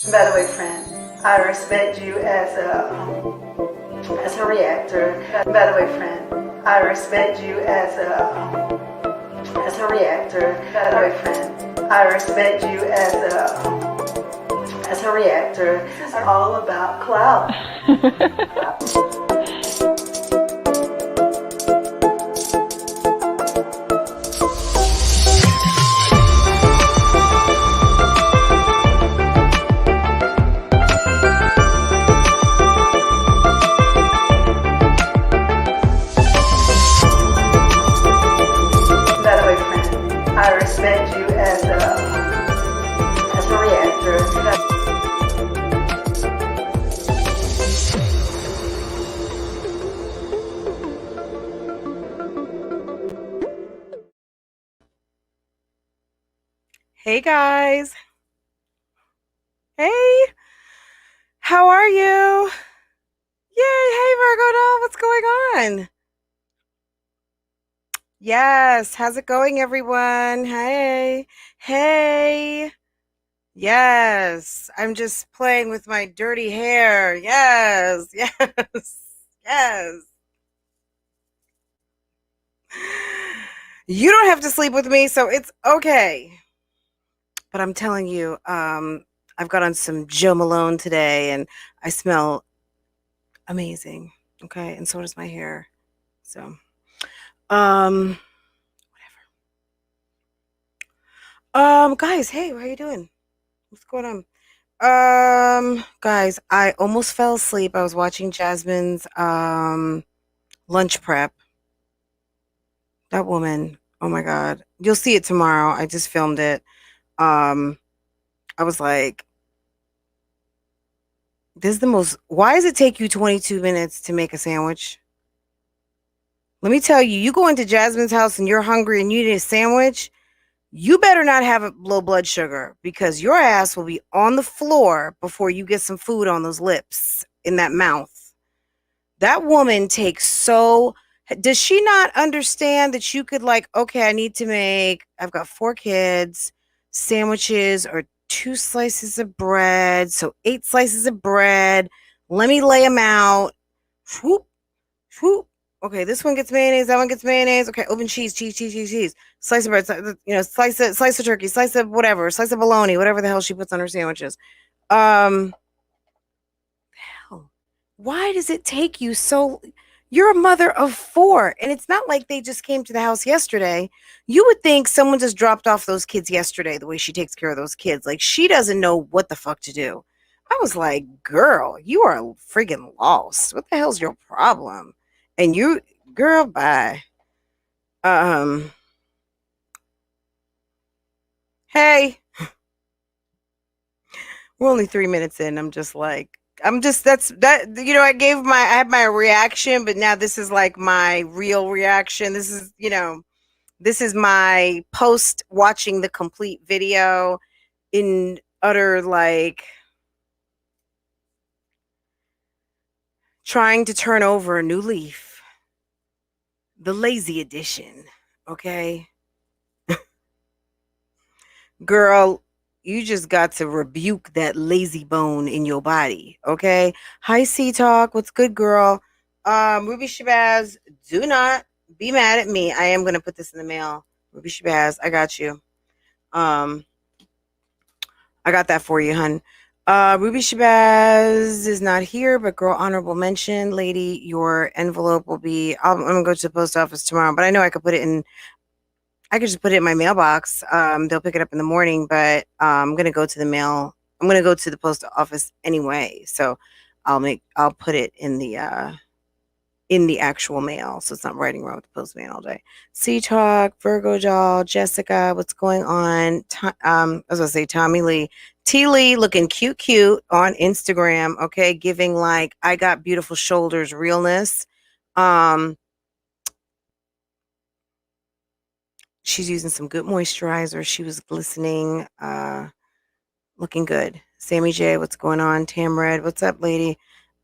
By the way, friend, I respect you as a reactor. By the way, friend, I respect you as a reactor. By the way, friend, I respect you as a reactor. This is all about clout. By the way, friend, I respect you as a reactor. Hey guys. Hey, how are you? Yay, hey Virgo doll, what's going on? Yes, how's it going, everyone? Hey, hey. Yes, I'm just playing with my dirty hair. Yes, yes, yes. You don't have to sleep with me, so it's okay. But I'm telling you, I've got on some Joe Malone today and I smell amazing. Okay, and so does my hair. So, um, guys, hey, how you doing? What's going on? Guys, I almost fell asleep. I was watching Jasmine's lunch prep. That woman, oh my God. You'll see it tomorrow. I just filmed it. Um, I was like, this is the most, why does it take you 22 minutes to make a sandwich? Let me tell you, you go into Jasmine's house and you're hungry and you need a sandwich, you better not have a low blood sugar because your ass will be on the floor before you get some food on those lips in that mouth. That woman takes so. Does she not understand that you could, like, okay, I need to make, I've got 4 kids, sandwiches or 2 slices of bread, so 8 slices of bread. Let me lay them out. Whoop, whoop. Okay, this one gets mayonnaise, that one gets mayonnaise. Okay, open cheese, cheese, cheese, cheese, cheese. Slice of bread, slice of turkey, slice of whatever, slice of bologna, whatever the hell she puts on her sandwiches. Um, hell, why does it take you so? You're a mother of 4, and it's not like they just came to the house yesterday. You would think someone just dropped off those kids yesterday, the way she takes care of those kids. Like, she doesn't know what the fuck to do. I was like, girl, you are friggin' lost. What the hell's your problem? And you, girl, bye. Um, hey, we're only 3 minutes in. That's that, I had my reaction, but now this is like my real reaction. This is my post watching the complete video in utter, like, trying to turn over a new leaf. The lazy edition. Okay. Girl, you just got to rebuke that lazy bone in your body. Okay. Hi, C Talk. What's good, girl? Ruby Shabazz, do not be mad at me. I am gonna put this in the mail. Ruby Shabazz, I got you. Um, I got that for you, hun. Ruby Shabazz is not here, but girl, honorable mention, lady, your envelope will be. I'm gonna go to the post office tomorrow, but I know I could put it in. I could just put it in my mailbox. They'll pick it up in the morning, but I'm gonna go to the mail. I'm gonna go to the post office anyway, so I'll put it in the actual mail, so it's not riding around with the postman all day. Sea Talk, Virgo Doll, Jessica, what's going on? I was gonna say Tommy Lee, T Lee, looking cute, cute on Instagram. Okay, giving like I got beautiful shoulders, realness. Um, she's using some good moisturizer. She was glistening, looking good. Sammy J, what's going on? Tam Red, what's up, lady?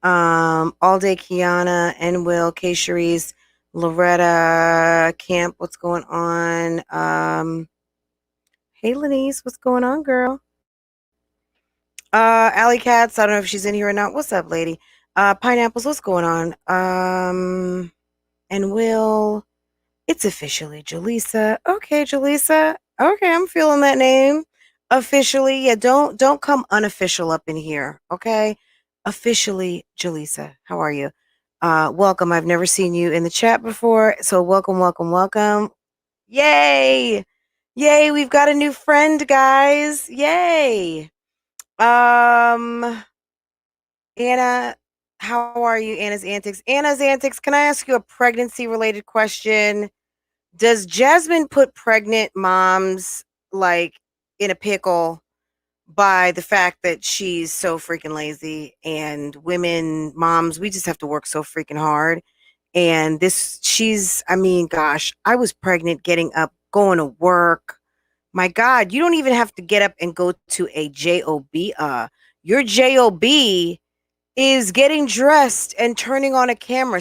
All Day Kiana, and Will, K Cherise, Loretta Camp, what's going on? Hey Lenise, what's going on, girl? Alley Cats, I don't know if she's in here or not. What's up, lady? Pineapples, what's going on? And Will, it's officially Jaleesa. Okay, Jaleesa. Okay, I'm feeling that name. Officially, yeah, don't come unofficial up in here, okay? Officially, Jaleesa. How are you? Welcome. I've never seen you in the chat before, so welcome, welcome, welcome. Yay! Yay, we've got a new friend, guys. Yay. Um Anna, how are you? Anna's Antics. Anna's Antics, can I ask you a pregnancy related question? Does Jasmine put pregnant moms like in a pickle by the fact that she's so freaking lazy, and women, moms, we just have to work so freaking hard? And I mean, gosh, I was pregnant, getting up, going to work. My God, you don't even have to get up and go to a job. Your job is getting dressed and turning on a camera,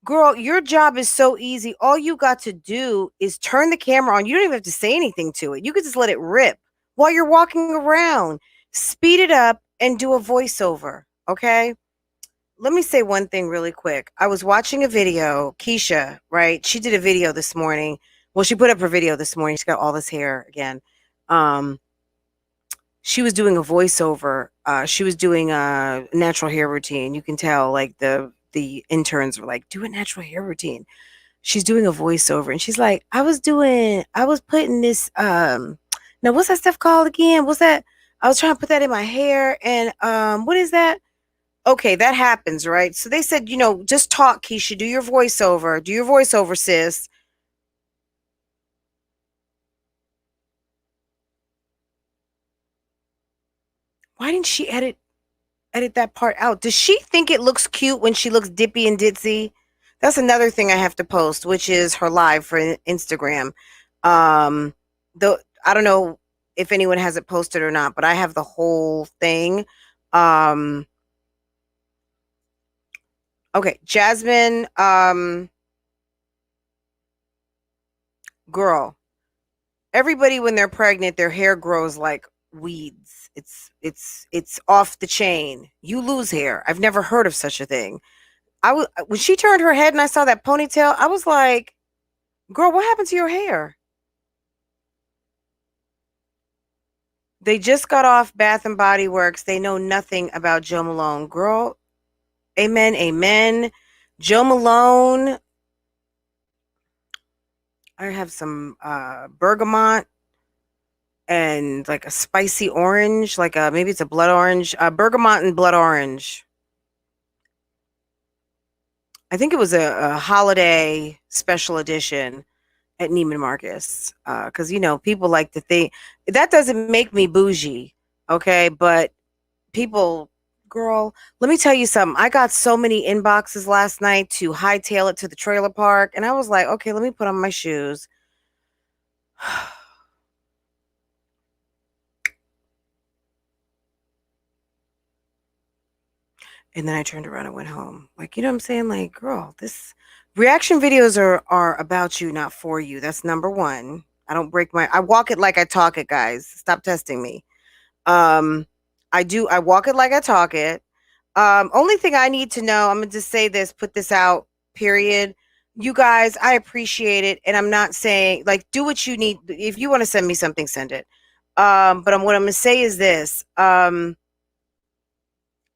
girl, your job is so easy. All you got to do is turn the camera on. You don't even have to say anything to it. You could just let it rip while you're walking around. Speed it up and do a voiceover, okay? Let me say one thing really quick. I was watching a video, Keisha, right? She did a video this morning. Well, she put up her video this morning. She's got all this hair again. She was doing a voiceover. She was doing a natural hair routine. You can tell, like, the interns were like, do a natural hair routine. She's doing a voiceover, and she's like, I was putting this, now what's that stuff called again? What's that? I was trying to put that in my hair, and what is that? Okay, that happens, right? So they said, just talk, Keisha, do your voiceover, sis. Why didn't she edit that part out? Does she think it looks cute when she looks dippy and ditzy? That's another thing I have to post, which is her live for Instagram. Though I don't know if anyone has it posted or not, but I have the whole thing. Okay, Jasmine, girl, everybody when they're pregnant, their hair grows like weeds. It's off the chain. You lose hair. I've never heard of such a thing. When she turned her head and I saw that ponytail, I was like, girl, what happened to your hair? They just got off Bath and Body Works. They know nothing about Joe Malone. Girl, amen, amen. Joe Malone, I have some bergamot and like a spicy orange, like maybe it's a blood orange, bergamot and blood orange. I think it was a holiday special edition at Neiman Marcus, because people like to think that doesn't make me bougie, okay? But people, girl, let me tell you something. I got so many inboxes last night to hightail it to the trailer park, and I was like, okay, let me put on my shoes. And then I turned around and went home. Like, you know what I'm saying? Like, girl, this reaction videos are about you, not for you. That's number one. I walk it like I talk it, guys. Stop testing me. Um, I walk it like I talk it. Only thing I need to know, I'm gonna just say this, put this out, period. You guys, I appreciate it. And I'm not saying, like, do what you need. If you want to send me something, send it. But what I'm gonna say is this.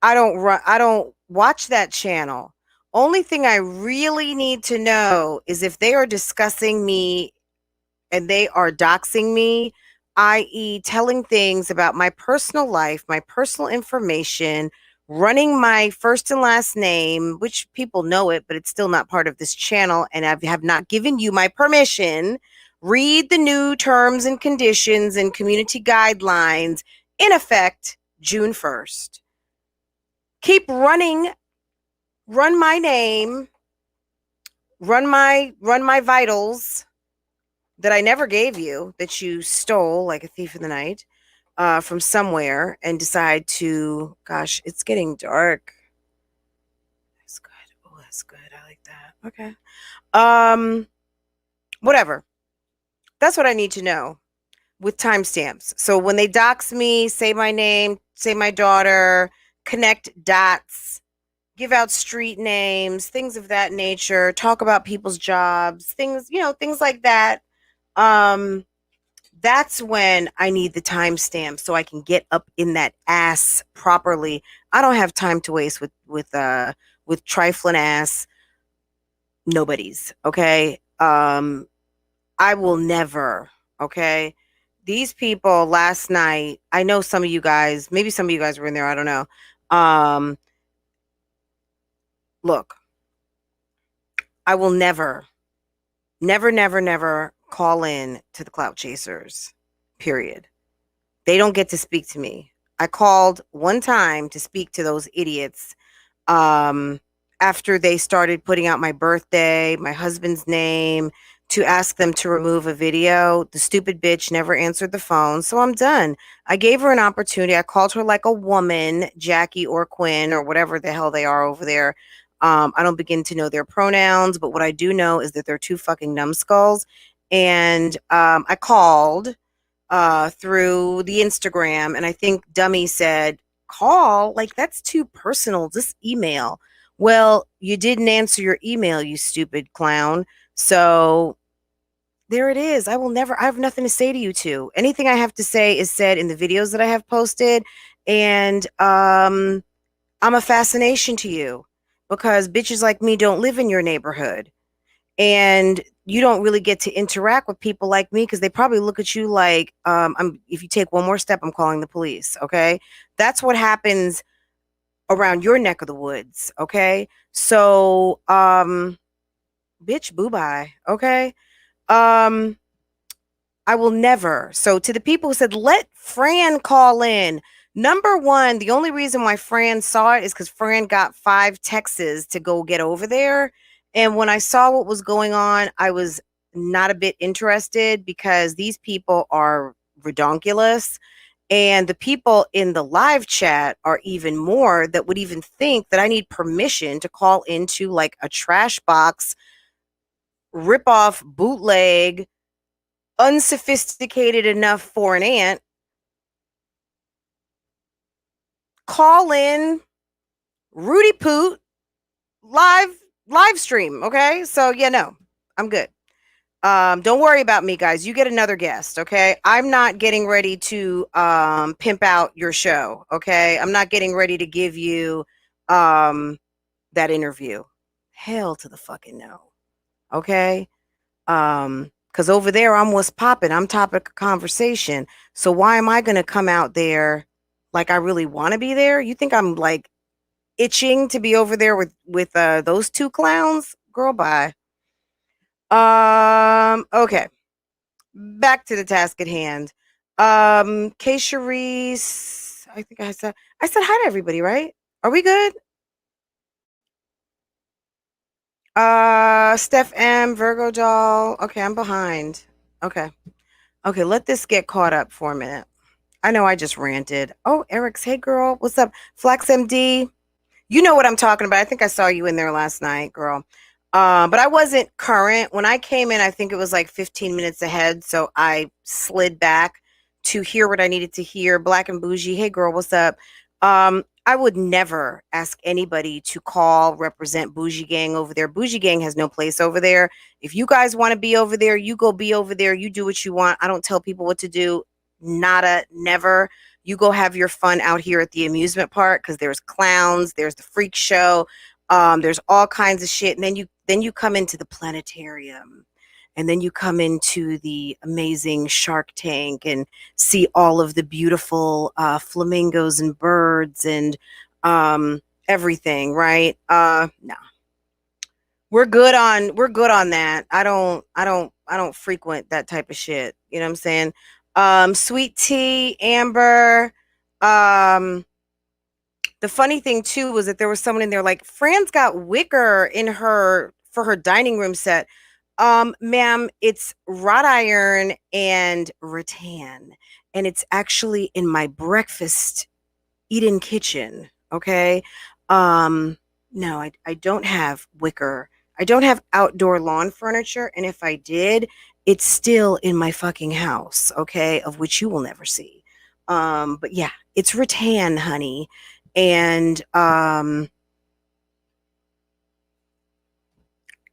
I don't watch that channel. Only thing I really need to know is if they are discussing me and they are doxing me, i.e., telling things about my personal life, my personal information, running my first and last name, which people know it, but it's still not part of this channel, and I have not given you my permission. Read the new terms and conditions and community guidelines in effect June 1st. Keep run my name, run my vitals that I never gave you, that you stole like a thief in the night, from somewhere, and decide to, gosh, it's getting dark. That's good. Oh, that's good. I like that. Okay. Whatever. That's what I need to know. with timestamps. So when they dox me, say my name, say my daughter, connect dots, give out street names, things of that nature, talk about people's jobs, things, things like that. Um, that's when I need the timestamp so I can get up in that ass properly. I don't have time to waste with trifling ass nobodies. Okay. I will never. Okay. These people last night, I know some of you guys, maybe some of you guys were in there. I don't know. Um, Look, I will never, never, never, never call in to the clout chasers, period. They don't get to speak to me. I called one time to speak to those idiots um, after they started putting out my birthday, my husband's name, to ask them to remove a video. The stupid bitch never answered the phone, so I'm done. I gave her an opportunity. I called her like a woman, Jackie or Quinn or whatever the hell they are over there. I don't begin to know their pronouns, but what I do know is that they're two fucking numbskulls. And I called through the Instagram, and I think Dummy said, call, like that's too personal, just email. Well, you didn't answer your email, you stupid clown. So there it is. I have nothing to say to you two. Anything I have to say is said in the videos that I have posted. And I'm a fascination to you because bitches like me don't live in your neighborhood. And you don't really get to interact with people like me because they probably look at you like, if you take one more step, I'm calling the police. Okay. That's what happens around your neck of the woods. Okay. So, bitch, boo bye. Okay. Um, I will never. So to the people who said, let Fran call in. Number one, the only reason why Fran saw it is because Fran got 5 texts to go get over there. And when I saw what was going on, I was not a bit interested because these people are redonkulous. And the people in the live chat are even more that would even think that I need permission to call into like a trash box, rip off, bootleg, unsophisticated enough for an ant, call in Rudy Poot live stream. Okay. So yeah, no, I'm good. Don't worry about me, guys. You get another guest. Okay. I'm not getting ready to pimp out your show. Okay. I'm not getting ready to give you that interview. Hell to the fucking no. Okay. Because over there I'm what's popping. I'm topic of conversation. So why am I gonna come out there like I really want to be there? You think I'm like itching to be over there with those two clowns? Girl, bye. Okay. Back to the task at hand. K Charisse, I think I said hi to everybody, right? Are we good? Steph M, Virgo doll. Okay, I'm behind. Okay. Okay, let this get caught up for a minute. I know I just ranted. Oh, Eric's, hey girl, what's up? Flex MD. You know what I'm talking about. I think I saw you in there last night, girl. But I wasn't current. When I came in, I think it was like 15 minutes ahead. So I slid back to hear what I needed to hear. Black and Bougie, hey girl, what's up? I would never ask anybody to call, represent Bougie Gang over there. Bougie Gang has no place over there. If you guys want to be over there, you go be over there. You do what you want. I don't tell people what to do. Nada, never. You go have your fun out here at the amusement park because there's clowns, there's the freak show, there's all kinds of shit. And then you come into the planetarium, and then you come into the amazing Shark Tank and see all of the beautiful flamingos and birds and everything, right? No. We're good on that. I don't frequent that type of shit. You know what I'm saying? Sweet Tea, Amber, the funny thing too was that there was someone in there like Fran's got wicker in her for her dining room set. Ma'am, it's wrought iron and rattan, and it's actually in my breakfast eat-in kitchen. Okay. No, I don't have wicker. I don't have outdoor lawn furniture, and if I did, it's still in my fucking house, okay, of which you will never see. But yeah, it's rattan, honey. And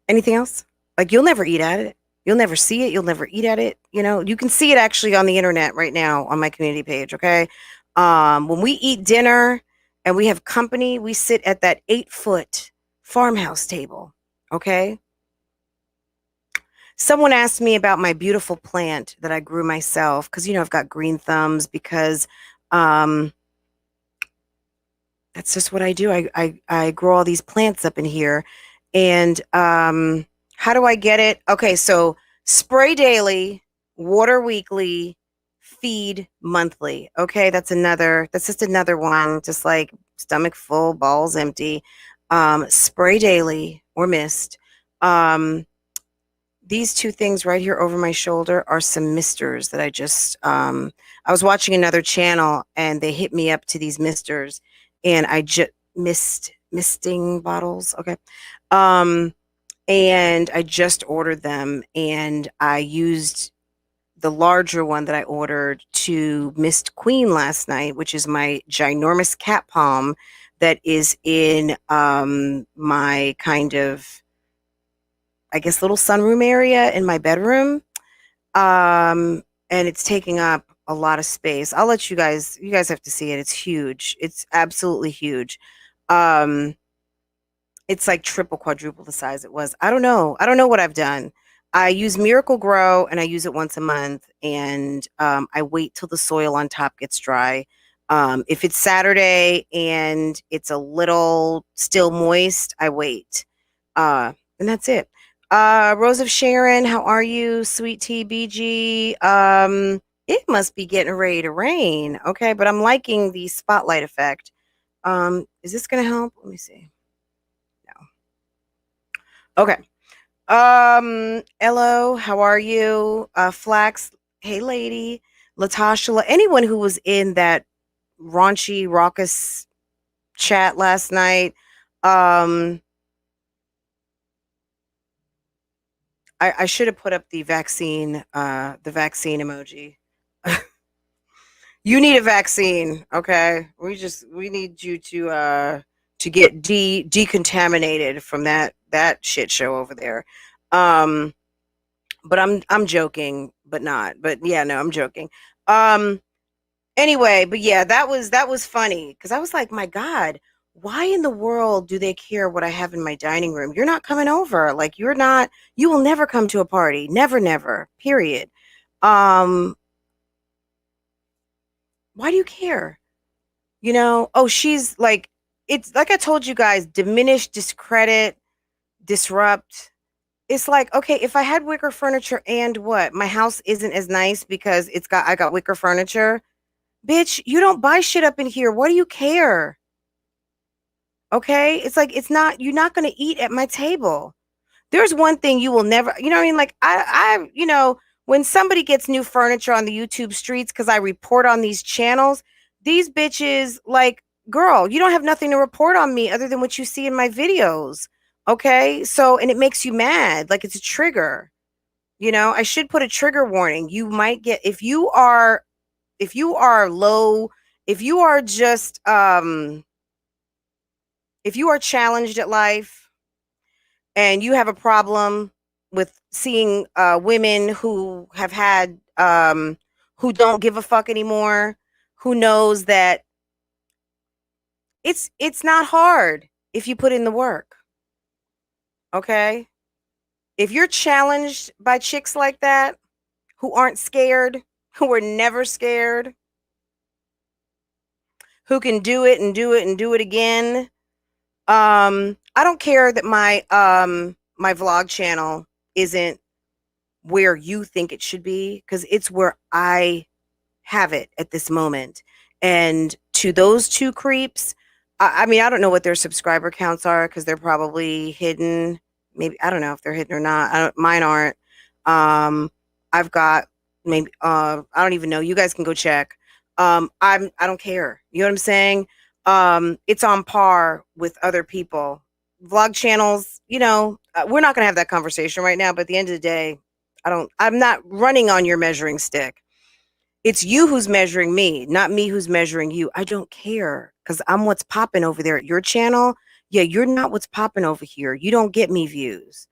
anything else? Like you'll never eat at it. You'll never see it. You'll never eat at it. You know, you can see it actually on the internet right now on my community page. Okay. When we eat dinner and we have company, we sit at that 8-foot farmhouse table. Okay. Someone asked me about my beautiful plant that I grew myself because, you know, I've got green thumbs because um, that's just what I do. I grow all these plants up in here. And how do I get it? Okay, so spray daily, water weekly, feed monthly. Okay, that's just another one, just like stomach full, balls empty. Spray daily or mist. These two things right here over my shoulder are some misters that I was watching another channel and they hit me up to these misters and I just misting bottles. Okay. Um, and I just ordered them and I used the larger one that I ordered to mist Queen last night, which is my ginormous cat palm that is in my kind of, I guess, little sunroom area in my bedroom. And it's taking up a lot of space. I'll let you guys have to see it. It's huge. It's absolutely huge. Um, it's like triple, quadruple the size it was. I don't know. I don't know what I've done. I use Miracle Grow and I use it once a month and I wait till the soil on top gets dry. If it's Saturday and it's a little still moist, I wait. And that's it. Rose of Sharon, how are you? Sweet Tea BG. It must be getting ready to rain. Okay, but I'm liking the spotlight effect. Is this gonna help? Let me see. No. Okay. Hello, how are you? Flax, hey lady. Latasha, anyone who was in that raunchy, raucous chat last night. I should have put up the vaccine emoji. You need a vaccine, okay? We need you to get decontaminated from that shit show over there. Um, but I'm joking, but not. But yeah, no, I'm joking. Um, anyway, but yeah, that was funny because I was like, my God, why in the world do they care what I have in my dining room? You're not coming over. Like you will never come to a party. Never, never. Period. Um, why do you care? You know, oh, she's like, it's like I told you guys, diminish, discredit, disrupt. It's like, okay, if I had wicker furniture and what? My house isn't as nice because I got wicker furniture. Bitch, you don't buy shit up in here. What do you care? Okay? It's like you're not gonna eat at my table. There's one thing you will never, you know what I mean? Like when somebody gets new furniture on the YouTube streets, because I report on these channels, these bitches like, girl, you don't have nothing to report on me other than what you see in my videos. Okay. So, and it makes you mad. Like it's a trigger. You know, I should put a trigger warning. You might get, if you are low, if you are just, if you are challenged at life, and you have a problem with seeing women who have had who don't give a fuck anymore, who knows that it's not hard if you put in the work. Okay? If you're challenged by chicks like that who aren't scared, who are never scared, who can do it and do it and do it again, I don't care that my vlog channel isn't where you think it should be because it's where I have it at this moment. And to those two creeps, I mean, I don't know what their subscriber counts are because they're probably hidden. Maybe I don't know if they're hidden or not. Mine aren't. I've got maybe I don't even know. You guys can go check. I don't care. You know what I'm saying? It's on par with other people. Vlog channels, you know, we're not going to have that conversation right now, but at the end of the day, I'm not running on your measuring stick. It's you who's measuring me, not me who's measuring you. I don't care because I'm what's popping over there at your channel. Yeah, you're not what's popping over here. You don't get me views.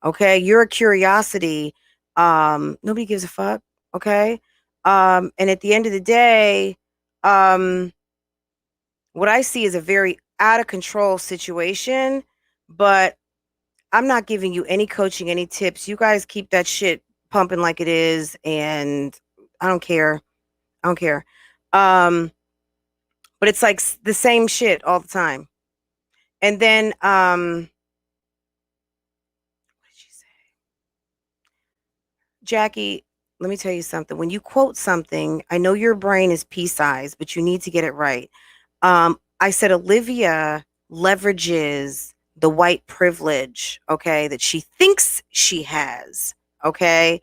Okay. You're a curiosity. Nobody gives a fuck. Okay. And at the end of the day, um, what I see is a very out of control situation, but I'm not giving you any coaching, any tips. You guys keep that shit pumping like it is, and I don't care. I don't care. Um, but it's like the same shit all the time. And then, what did she say? Jackie, let me tell you something. When you quote something, I know your brain is pea-sized, but you need to get it right. I said Olivia leverages the white privilege, okay, that she thinks she has, okay?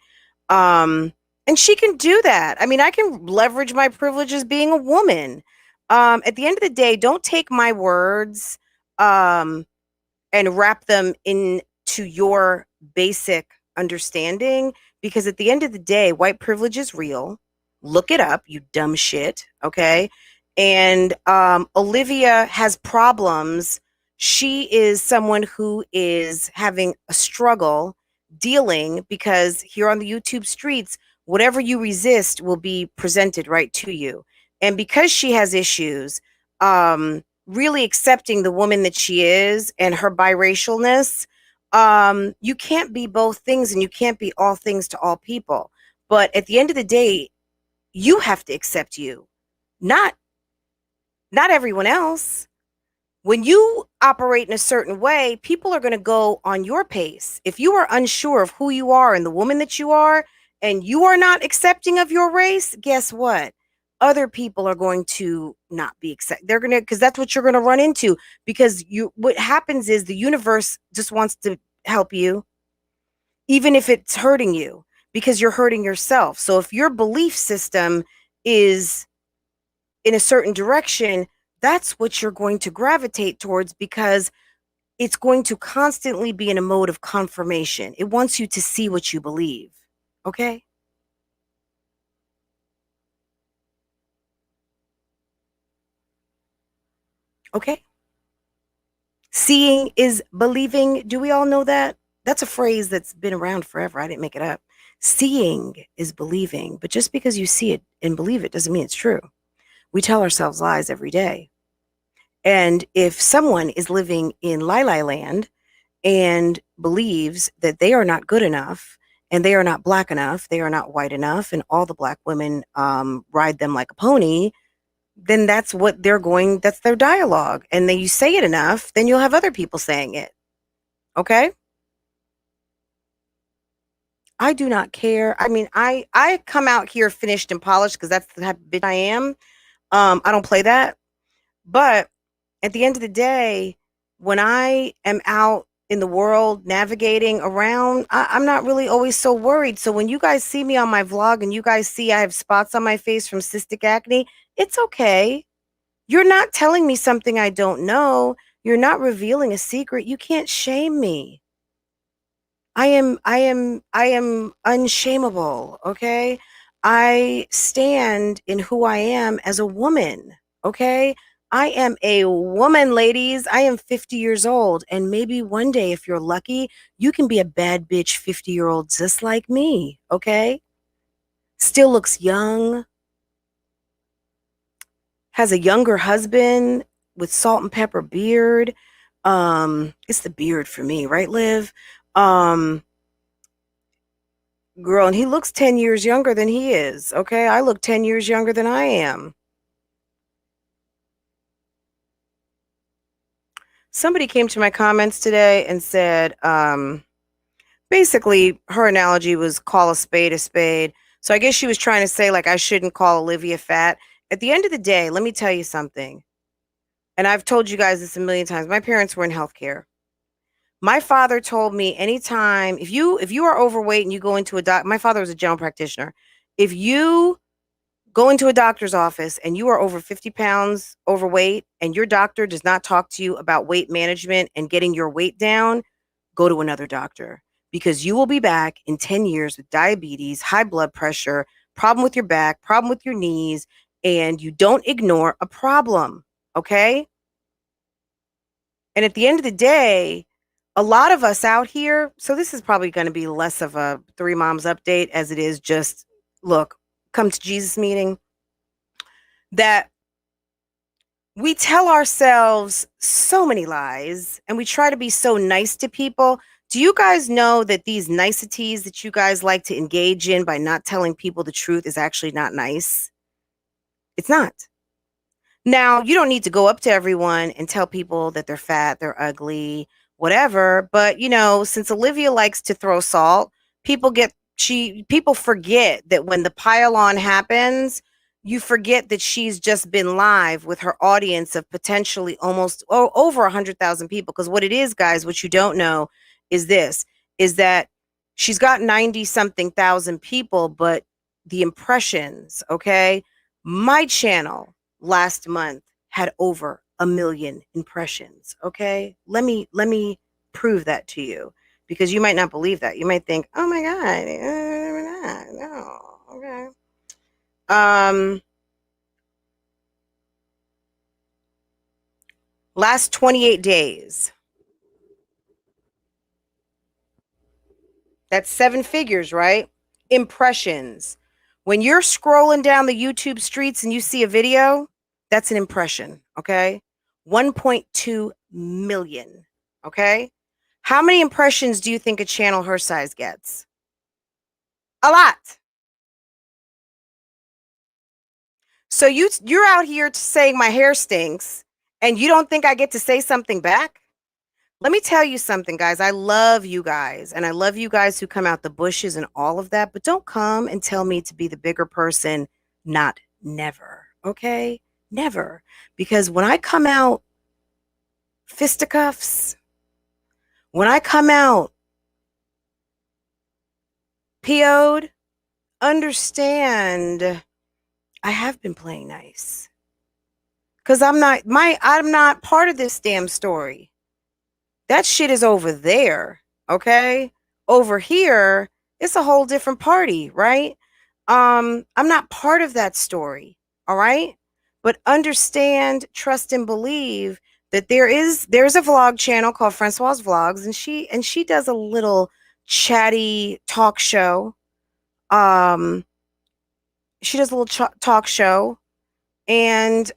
And she can do that. I mean, I can leverage my privilege as being a woman. At the end of the day, don't take my words um, and wrap them into your basic understanding, because at the end of the day, white privilege is real. Look it up, you dumb shit. Okay. And Olivia has problems. She is someone who is having a struggle dealing, because here on the YouTube streets, whatever you resist will be presented right to you. And because she has issues, really accepting the woman that she is and her biracialness, you can't be both things and you can't be all things to all people. But at the end of the day, you have to accept you, not everyone else. When you operate in a certain way, people are going to go on your pace. If you are unsure of who you are and the woman that you are, and you are not accepting of your race, guess what? Other people are going to not be accept. They're going to, because that's what you're going to run into. Because what happens is the universe just wants to help you, even if it's hurting you, because you're hurting yourself. So if your belief system is in a certain direction, that's what you're going to gravitate towards, because it's going to constantly be in a mode of confirmation. It wants you to see what you believe. Okay? Okay? Seeing is believing. Do we all know that? That's a phrase that's been around forever. I didn't make it up. Seeing is believing. But just because you see it and believe it doesn't mean it's true. We tell ourselves lies every day. And if someone is living in Lila land and believes that they are not good enough and they are not black enough, they are not white enough, and all the black women ride them like a pony, then that's what that's their dialogue. And then you say it enough, then you'll have other people saying it. Okay? I do not care. I mean, I come out here finished and polished because that's the type of bitch I am. I don't play that. But at the end of the day, when I am out in the world navigating around, I'm not really always so worried. So when you guys see me on my vlog and you guys see I have spots on my face from cystic acne, it's okay. You're not telling me something I don't know. You're not revealing a secret. You can't shame me. I am unshameable, okay? I stand in who I am as a woman, okay? I am a woman, ladies. I am 50 years old, and maybe one day, if you're lucky, you can be a bad bitch 50-year-old just like me, okay? Still looks young, has a younger husband with salt and pepper beard. It's the beard for me, right, Liv? Um, Girl, and he looks 10 years younger than he is, okay? I look 10 years younger than I am. Somebody came to my comments today and said, basically, her analogy was call a spade a spade. So I guess she was trying to say, like, I shouldn't call Olivia fat. At the end of the day, let me tell you something. And I've told you guys this a million times. My parents were in healthcare. My father told me anytime, if you are overweight and you go into my father was a general practitioner. If you go into a doctor's office and you are over 50 pounds overweight and your doctor does not talk to you about weight management and getting your weight down, go to another doctor, because you will be back in 10 years with diabetes, high blood pressure, problem with your back, problem with your knees, and you don't ignore a problem, okay? And at the end of the day, a lot of us out here, so this is probably going to be less of a Three Moms update as it is just, look, come to Jesus meeting, that we tell ourselves so many lies and we try to be so nice to people. Do you guys know that these niceties that you guys like to engage in by not telling people the truth is actually not nice? It's not. Now, you don't need to go up to everyone and tell people that they're fat, they're ugly, whatever. But, since Olivia likes to throw salt, people forget that when the pile on happens, you forget that she's just been live with her audience of potentially almost over 100,000 people. Because what it is, guys, what you don't know is that she's got 90 something thousand people, but the impressions, okay? My channel last month had over 1 million impressions. Okay. Let me prove that to you, because you might not believe that. You might think, oh my God, no. Okay. Last 28 days. That's 7 figures, right? Impressions. When you're scrolling down the YouTube streets and you see a video, that's an impression, okay? 1.2 million, okay? How many impressions do you think a channel her size gets? A lot. So you're out here saying my hair stinks, and you don't think I get to say something back? Let me tell you something, guys. I love you guys, and I love you guys who come out the bushes and all of that, but don't come and tell me to be the bigger person. Not never, okay? Never. Because when I come out fisticuffs, when I come out PO'd, understand I have been playing nice. Because I'm not part of this damn story. That shit is over there, okay? Over here, it's a whole different party, right? I'm not part of that story, all right? But understand, trust, and believe that there's a vlog channel called Francois Vlogs, and she does a little chatty talk show. She does a little talk show, and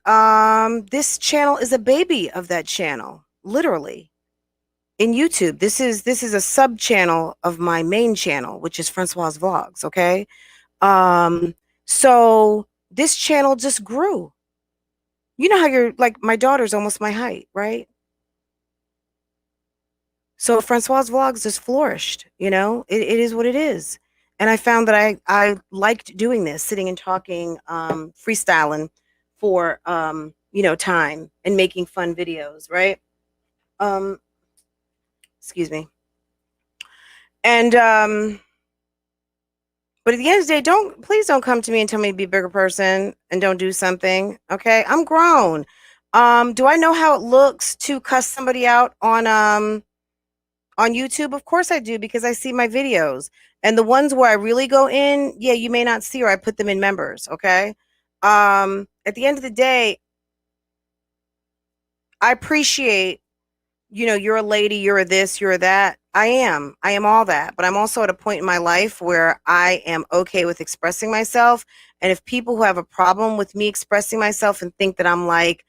this channel is a baby of that channel, literally. In YouTube, this is a sub channel of my main channel, which is Francois Vlogs. Okay. So this channel just grew. You know how you're like, my daughter's almost my height, right? So Francois Vlogs just flourished, it is what it is. And I found that I liked doing this, sitting and talking, freestyling for, time and making fun videos. Right. Excuse me. And, but at the end of the day, please don't come to me and tell me to be a bigger person and don't do something. Okay. I'm grown. Do I know how it looks to cuss somebody out on YouTube? Of course I do, because I see my videos, and the ones where I really go in, yeah, you may not see, or I put them in members. Okay. At the end of the day, I appreciate, you're a lady, you're a this, you're a that. I am all that, but I'm also at a point in my life where I am okay with expressing myself. And if people who have a problem with me expressing myself and think that I'm like,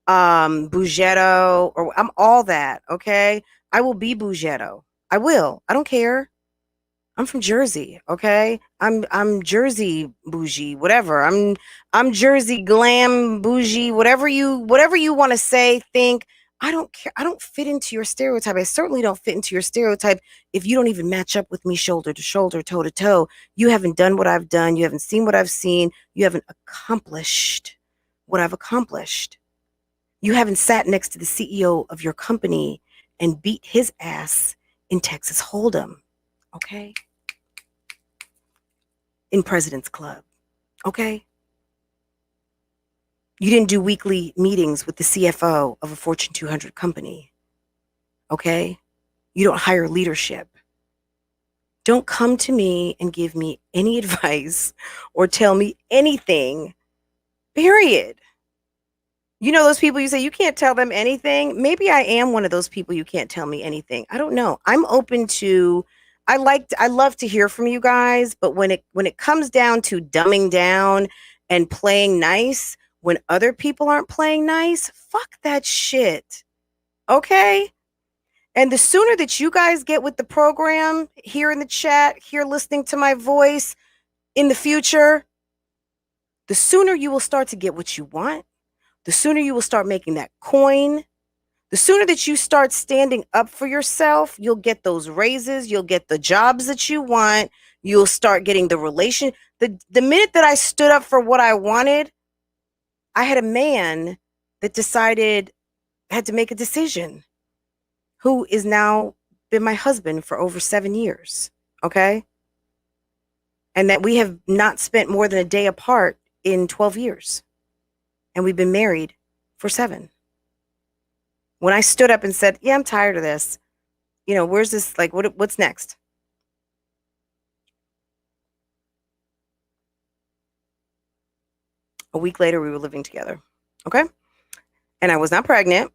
Bougetto, or I'm all that, okay, I will be Bougetto. I will. I don't care. I'm from Jersey, okay? I'm Jersey bougie, whatever. I'm Jersey glam bougie, whatever you want to say, think. I don't care. I don't fit into your stereotype. I certainly don't fit into your stereotype if you don't even match up with me shoulder to shoulder, toe to toe. You haven't done what I've done. You haven't seen what I've seen. You haven't accomplished what I've accomplished. You haven't sat next to the CEO of your company and beat his ass in Texas Hold'em. Okay? In President's Club. Okay? You didn't do weekly meetings with the CFO of a Fortune 200 company. Okay? You don't hire leadership. Don't come to me and give me any advice or tell me anything, period. You know those people you say you can't tell them anything? Maybe I am one of those people you can't tell me anything. I don't know. I'm open to I love to hear from you guys, but when it comes down to dumbing down and playing nice when other people aren't playing nice, fuck that shit. Okay? And the sooner that you guys get with the program, here in the chat, here listening to my voice in the future, the sooner you will start to get what you want, the sooner you will start making that coin, the sooner that you start standing up for yourself, you'll get those raises, you'll get the jobs that you want, you'll start getting the relation. The minute that I stood up for what I wanted, I had a man that had to make a decision, who is now been my husband for over 7 years, okay? And that we have not spent more than a day apart in 12 years. And we've been married for 7. When I stood up and said, yeah, I'm tired of this. You know, where's this, like, what's next? A week later, we were living together, okay? And I was not pregnant.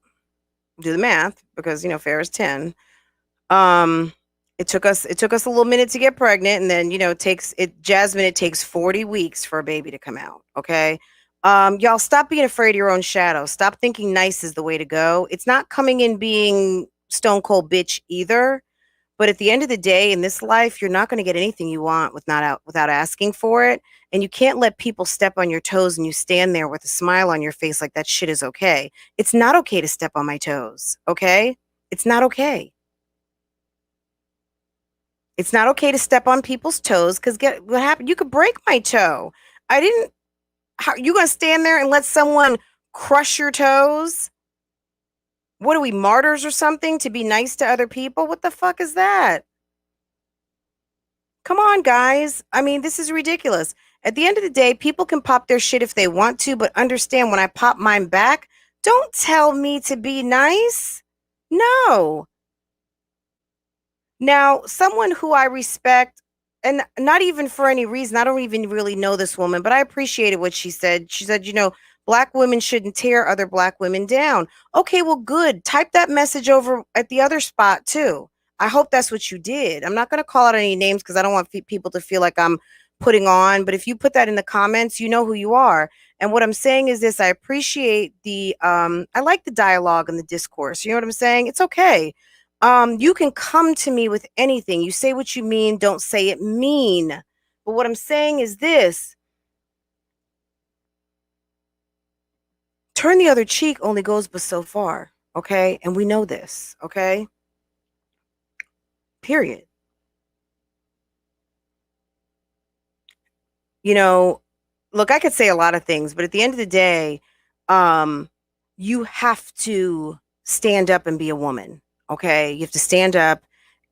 Do the math, because, you know, fair is 10. It took us a little minute to get pregnant, and then, you know, Jasmine, it takes 40 weeks for a baby to come out, okay? Y'all, stop being afraid of your own shadow. Stop thinking nice is the way to go. It's not coming in being stone cold bitch either. But at the end of the day, in this life, you're not going to get anything you want without asking for it. And you can't let people step on your toes and you stand there with a smile on your face like that shit is okay. It's not okay to step on my toes, okay? It's not okay. It's not okay to step on people's toes, because get what happened? You could break my toe. How you gonna stand there and let someone crush your toes? What are we, martyrs or something, to be nice to other people? What the fuck is that? Come on, guys. I mean, this is ridiculous. At the end of the day, people can pop their shit if they want to, but understand, when I pop mine back, don't tell me to be nice. No. Now, someone who I respect, and not even for any reason, I don't even really know this woman, but I appreciated what she said. She said, you know, Black women shouldn't tear other Black women down. Okay, well, good. Type that message over at the other spot too. I hope that's what you did. I'm not going to call out any names because I don't want people to feel like I'm putting on, but if you put that in the comments, you know who you are. And what I'm saying is this: I appreciate I like the dialogue and the discourse. You know what I'm saying? It's okay. You can come to me with anything. You say what you mean, don't say it mean. But what I'm saying is this: turn the other cheek only goes but so far, okay? And we know this, okay? Period. You know, look, I could say a lot of things, but at the end of the day, you have to stand up and be a woman, okay? You have to stand up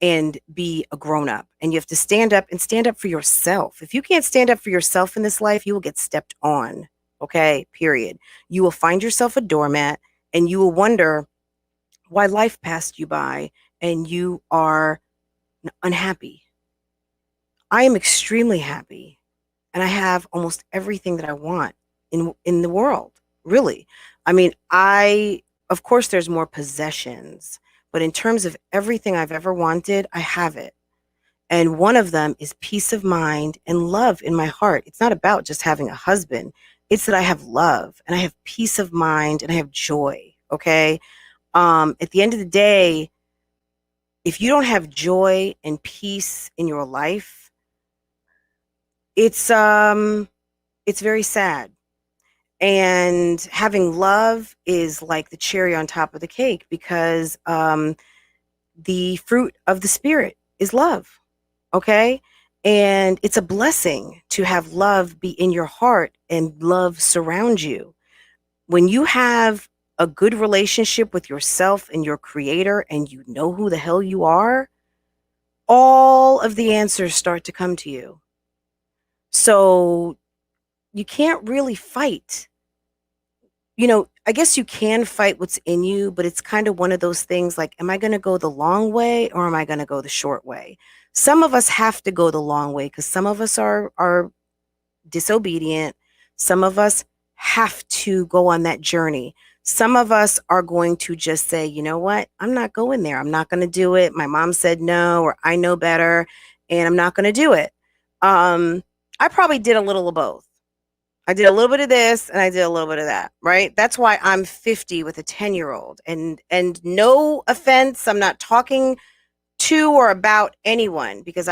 and be a grown up, and you have to stand up for yourself. If you can't stand up for yourself in this life, you will get stepped on, okay? Period. You will find yourself a doormat, and you will wonder why life passed you by and you are unhappy. I am extremely happy, and I have almost everything that I want in the world, really. I mean, of course there's more possessions, but in terms of everything I've ever wanted, I have it. And one of them is peace of mind and love in my heart. It's not about just having a husband. It's that I have love and I have peace of mind and I have joy, okay? At the end of the day, if you don't have joy and peace in your life, it's very sad. And having love is like the cherry on top of the cake, because the fruit of the spirit is love, okay? And it's a blessing to have love be in your heart and love surround you. When you have a good relationship with yourself and your creator, and you know who the hell you are, all of the answers start to come to you. So you can't really fight I guess you can fight what's in you, but it's kind of one of those things like, am I going to go the long way or am I going to go the short way? Some of us have to go the long way because some of us are disobedient. Some of us have to go on that journey. Some of us are going to just say, you know what? I'm not going there. I'm not going to do it. My mom said no, or I know better, and I'm not going to do it. I probably did a little of both. I did a little bit of this and I did a little bit of that, right? That's why I'm 50 with a 10-year-old. And no offense, I'm not talking to or about anyone because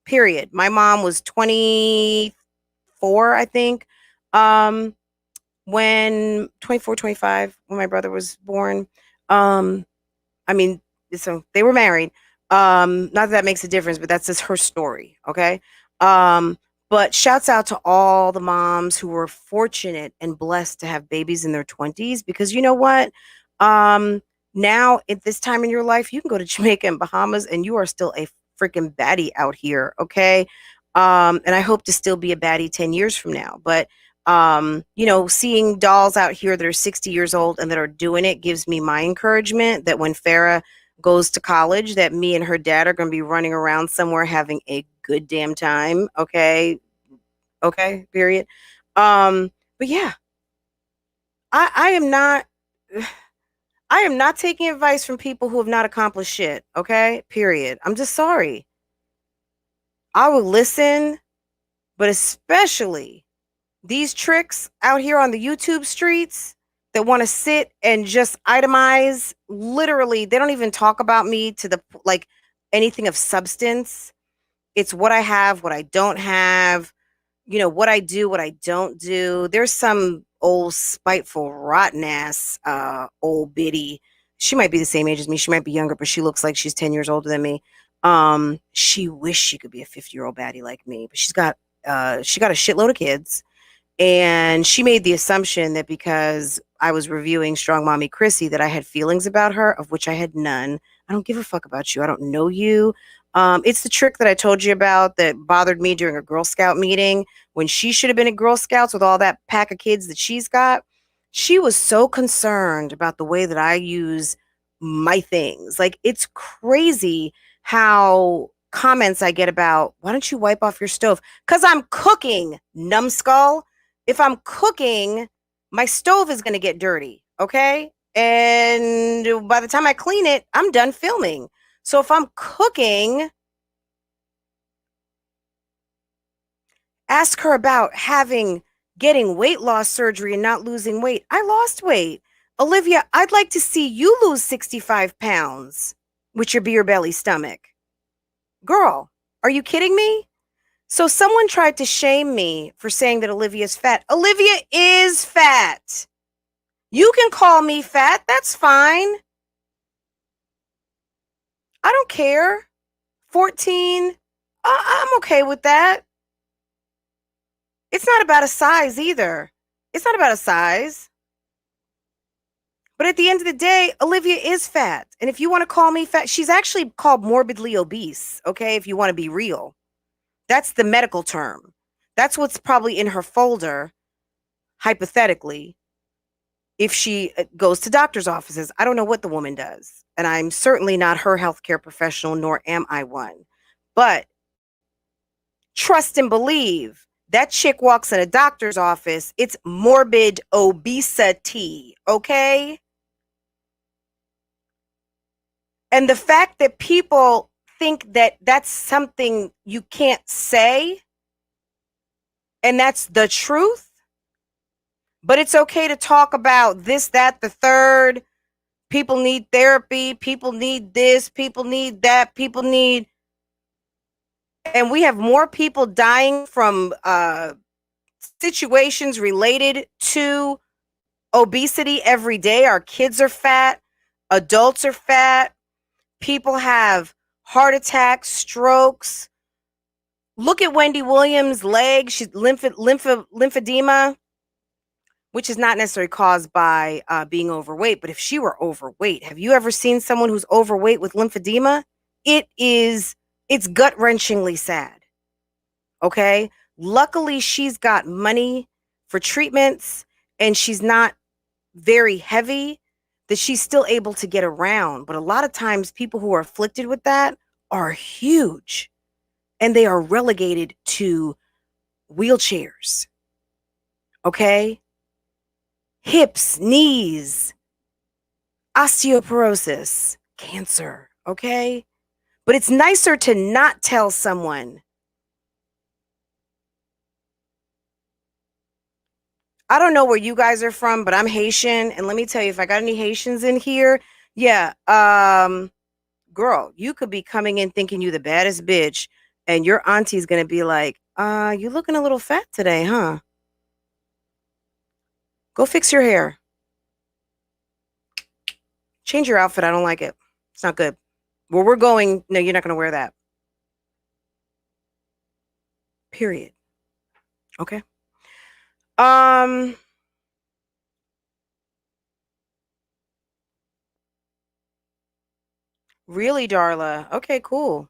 period. My mom was 24, I think. When 24, 25, when my brother was born. Um I mean, so they were married. Not that that makes a difference, but that's just her story. Okay. Um, but shouts out to all the moms who were fortunate and blessed to have babies in their 20s because you know what? Um, Now at this time in your life, you can go to Jamaica and Bahamas and you are still a freaking baddie out here. Okay. And I hope to still be a baddie 10 years from now. But seeing dolls out here that are 60 years old and that are doing it gives me my encouragement that when Farah goes to college, that me and her dad are going to be running around somewhere having a good damn time. Okay. Okay. Period. But yeah, I am not, I am not taking advice from people who have not accomplished shit. Okay. Period. I'm just sorry. I will listen, but especially these tricks out here on the YouTube streets that want to sit and just itemize, literally, they don't even talk about me to the like anything of substance. It's what I have, what I don't have, what I do, what I don't do. There's some old spiteful rotten ass old biddy. She might be the same age as me. She might be younger, but she looks like she's 10 years older than me. She wished she could be a 50-year-old baddie like me, but she got a shitload of kids. And she made the assumption that because I was reviewing Strong Mommy Chrissy that I had feelings about her, of which I had none. I don't give a fuck about you. I don't know you. It's the trick that I told you about that bothered me during a Girl Scout meeting when she should have been at Girl Scouts with all that pack of kids that she's got. She was so concerned about the way that I use my things. Like, it's crazy how comments I get about, why don't you wipe off your stove? Because I'm cooking, numbskull. If I'm cooking, my stove is going to get dirty. Okay. And by the time I clean it, I'm done filming. So if I'm cooking, ask her about getting weight loss surgery and not losing weight. I lost weight. Olivia, I'd like to see you lose 65 pounds with your beer belly stomach. Girl, are you kidding me? So someone tried to shame me for saying that Olivia's fat. Olivia is fat. You can call me fat. That's fine. I don't care. 14. I'm okay with that. It's not about a size either. It's not about a size. But at the end of the day, Olivia is fat. And if you want to call me fat, she's actually called morbidly obese, okay, if you want to be real. That's the medical term. That's what's probably in her folder, hypothetically, if she goes to doctor's offices. I don't know what the woman does. And I'm certainly not her healthcare professional, nor am I one. But trust and believe that chick walks in a doctor's office, it's morbid obesity, okay? And the fact that people think that that's something you can't say, and that's the truth, but it's okay to talk about this, that, the third. People need therapy. People need this. People need that. People need. And we have more people dying from situations related to obesity every day. Our kids are fat. Adults are fat. People have heart attacks, strokes. Look at Wendy Williams' leg. She's lymphedema, which is not necessarily caused by being overweight. But if she were overweight, have you ever seen someone who's overweight with lymphedema? It's gut-wrenchingly sad. Okay? Luckily, she's got money for treatments, and she's not very heavy, that she's still able to get around. But a lot of times people who are afflicted with that are huge and they are relegated to wheelchairs. Okay? Hips, knees, osteoporosis, cancer. Okay? But it's nicer to not tell someone. I don't know where you guys are from, but I'm Haitian. And let me tell you, if I got any Haitians in here, yeah, girl, you could be coming in thinking you the baddest bitch, and your auntie's gonna be like, you looking a little fat today, huh? Go fix your hair. Change your outfit. I don't like it. It's not good. Where we're going, no, you're not gonna wear that. Period. Okay. Um, really, Darla. Okay, cool.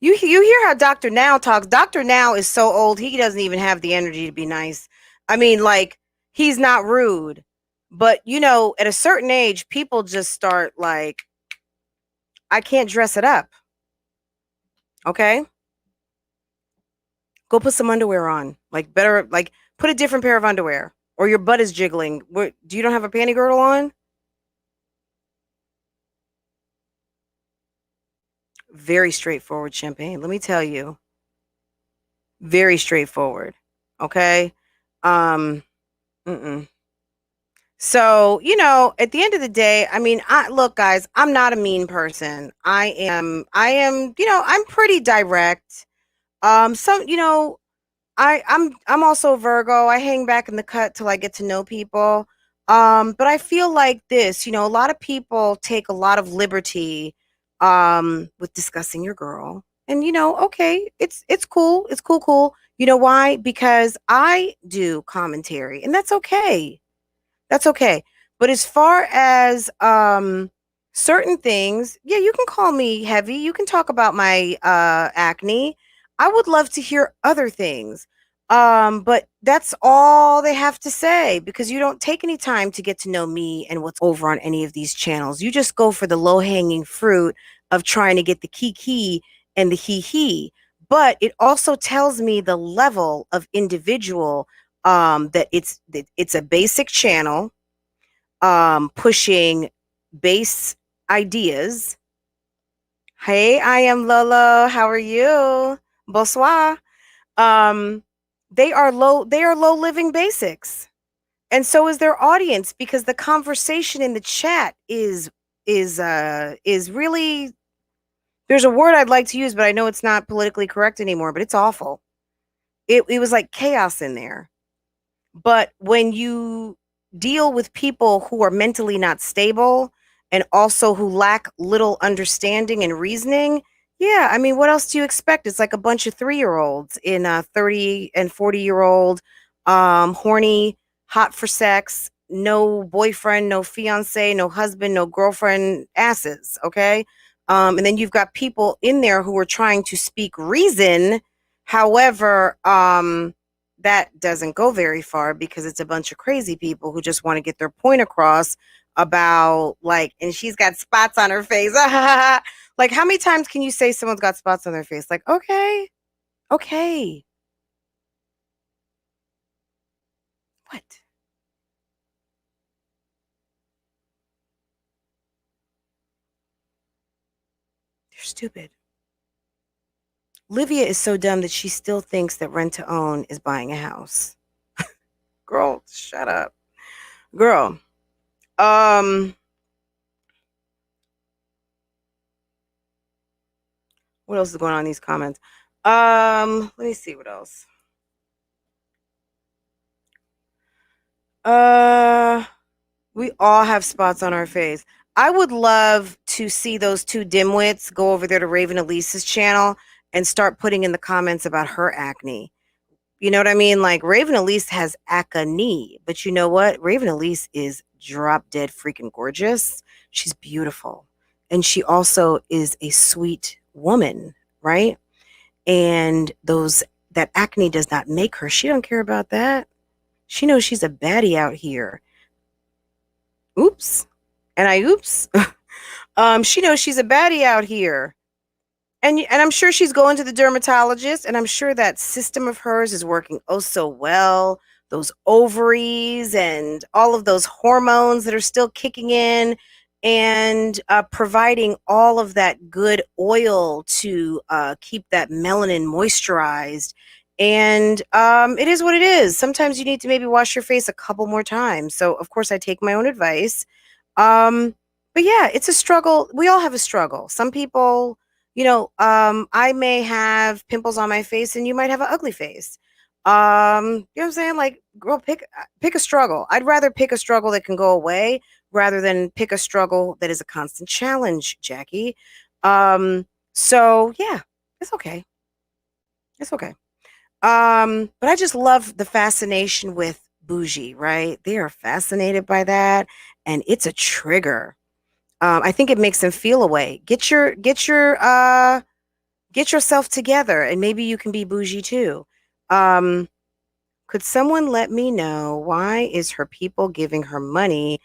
You hear how Dr. Now talks. Dr. Now is so old, he doesn't even have the energy to be nice. I mean, like, he's not rude. But at a certain age, people just start like, I can't dress it up. Okay? Go put some underwear on. Like better like put a different pair of underwear. Or your butt is jiggling. Do you don't have a panty girdle on? Very straightforward champagne. Let me tell you. Very straightforward. Okay? Um mm-mm. So, at the end of the day, I mean, look, guys, I'm not a mean person. I am, I'm pretty direct. Some, I'm also Virgo. I hang back in the cut till I get to know people. But I feel like this, a lot of people take a lot of liberty with discussing your girl. And okay, it's cool. It's cool. You know why? Because I do commentary, and that's okay. That's okay. But as far as certain things, yeah, you can call me heavy. You can talk about my acne. I would love to hear other things. But that's all they have to say because you don't take any time to get to know me and what's over on any of these channels. You just go for the low-hanging fruit of trying to get the kiki and the hee. But it also tells me the level of individual that it's a basic channel pushing base ideas. Hey, I am Lola. How are you? Bonsoir. Um, they are low living basics. And so is their audience because the conversation in the chat is really, there's a word I'd like to use, but I know it's not politically correct anymore, but it's awful. It was like chaos in there. But when you deal with people who are mentally not stable and also who lack little understanding and reasoning, yeah, I mean, what else do you expect? It's like a bunch of 3-year-olds in a 30 and 40-year-old, horny, hot for sex, no boyfriend, no fiance, no husband, no girlfriend asses. Okay. And then you've got people in there who are trying to speak reason. However, that doesn't go very far because it's a bunch of crazy people who just want to get their point across about like, and she's got spots on her face. Like, how many times can you say someone's got spots on their face? Like, okay. What? You're stupid. Livia is so dumb that she still thinks that rent to own is buying a house. Girl, shut up. Girl. What else is going on in these comments? Let me see what else. We all have spots on our face. I would love to see those two dimwits go over there to Raven Elise's channel and start putting in the comments about her acne. You know what I mean? Like Raven Elise has acne, but you know what? Raven Elise is drop dead freaking gorgeous. She's beautiful. And she also is a sweet woman, right? And that acne does not make her. She don't care about that. She knows she's a baddie out here. Oops. And I oops. She knows she's a baddie out here. And I'm sure she's going to the dermatologist, and I'm sure that system of hers is working oh so well. Those ovaries and all of those hormones that are still kicking in, and providing all of that good oil to keep that melanin moisturized. And it is what it is. Sometimes you need to maybe wash your face a couple more times. So, of course, I take my own advice. Um, but yeah, it's a struggle. We all have a struggle. Some people, I may have pimples on my face and you might have an ugly face. You know what I'm saying? Like, girl, pick a struggle. I'd rather pick a struggle that can go away rather than pick a struggle that is a constant challenge, Jackie. So yeah, it's okay. It's okay. But I just love the fascination with bougie, right? They are fascinated by that, and it's a trigger. I think it makes them feel a way. Get yourself together, and maybe you can be bougie too. Um, could someone let me know why is her people giving her money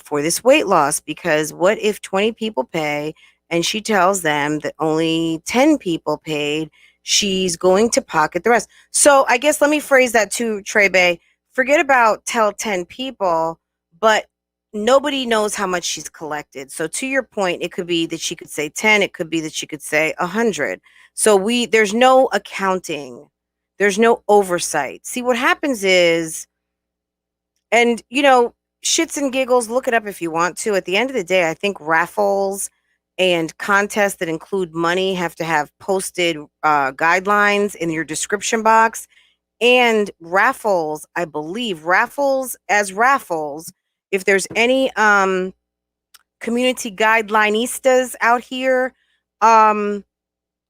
for this weight loss? Because what if 20 people pay and she tells them that only 10 people paid? She's going to pocket the rest. So I guess let me phrase that too, Trey. Forget about tell 10 people, but nobody knows how much she's collected. So to your point, it could be that she could say 10, it could be that she could say 100. So there's no accounting, there's no oversight. See, what happens is, and shits and giggles, look it up if you want to. At the end of the day, I think raffles and contests that include money have to have posted guidelines in your description box. And raffles, I believe, raffles, if there's any community guidelineistas out here, um,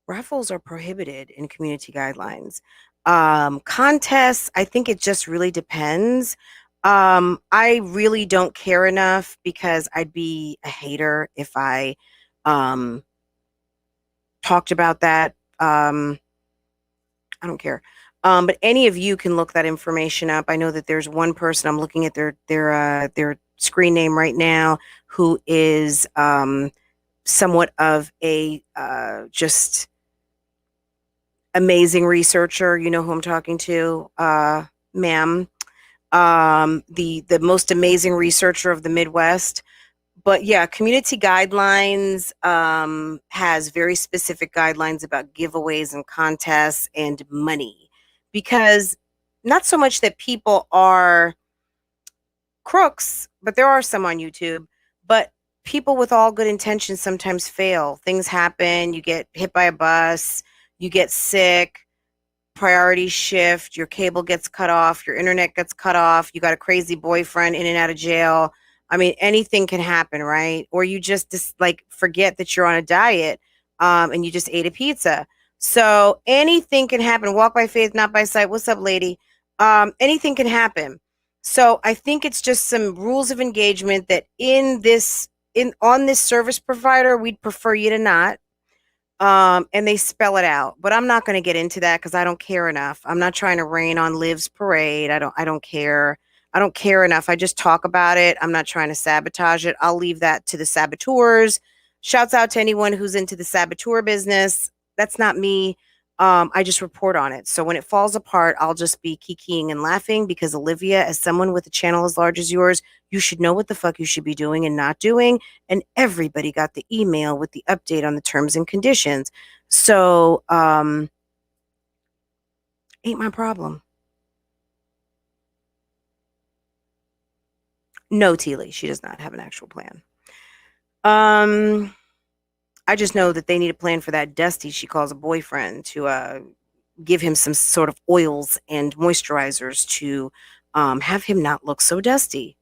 raffles are prohibited in community guidelines. Contests, I think it just really depends. I really don't care enough because I'd be a hater if I um, talked about that. I don't care. But any of you can look that information up. I know that there's one person, I'm looking at their screen name right now, who is somewhat of a just amazing researcher. You know who I'm talking to, ma'am. The most amazing researcher of the Midwest. But yeah, community guidelines has very specific guidelines about giveaways and contests and money, because not so much that people are crooks, but there are some on YouTube, but people with all good intentions sometimes fail. Things happen, you get hit by a bus, you get sick, priorities shift, your cable gets cut off, your internet gets cut off, you got a crazy boyfriend in and out of jail. I mean, anything can happen, right? Or you just like forget that you're on a diet, and you just ate a pizza. So anything can happen. Walk by faith, not by sight. What's up, lady? Anything can happen. So I think it's just some rules of engagement that in on this service provider, we'd prefer you to not, and they spell it out. But I'm not going to get into that because I don't care enough. I'm not trying to rain on Liv's parade. I don't care. I don't care enough. I just talk about it. I'm not trying to sabotage it. I'll leave that to the saboteurs. Shouts out to anyone who's into the saboteur business. That's not me. I just report on it. So when it falls apart, I'll just be kikiing and laughing, because Olivia, as someone with a channel as large as yours, you should know what the fuck you should be doing and not doing. And everybody got the email with the update on the terms and conditions. So ain't my problem. No, Teely, she does not have an actual plan. I just know that they need a plan for that Dusty she calls a boyfriend, to give him some sort of oils and moisturizers to have him not look so dusty.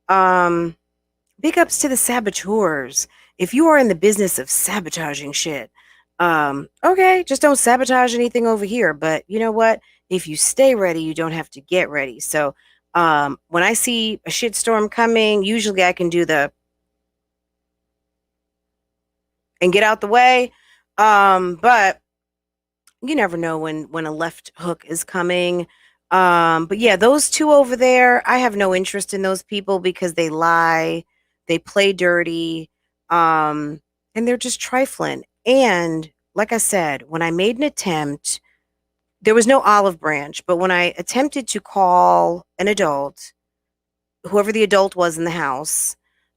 Um, Big ups to the saboteurs. If you are in the business of sabotaging shit, okay, just don't sabotage anything over here. But you know what? If you stay ready, you don't have to get ready. So when I see a shitstorm coming, usually I can do the and get out the way. But you never know when a left hook is coming. But yeah, those two over there, I have no interest in those people because they lie, they play dirty, um, and they're just trifling. And like I said, when I made an attempt, there was no olive branch, but when I attempted to call an adult, whoever the adult was in the house,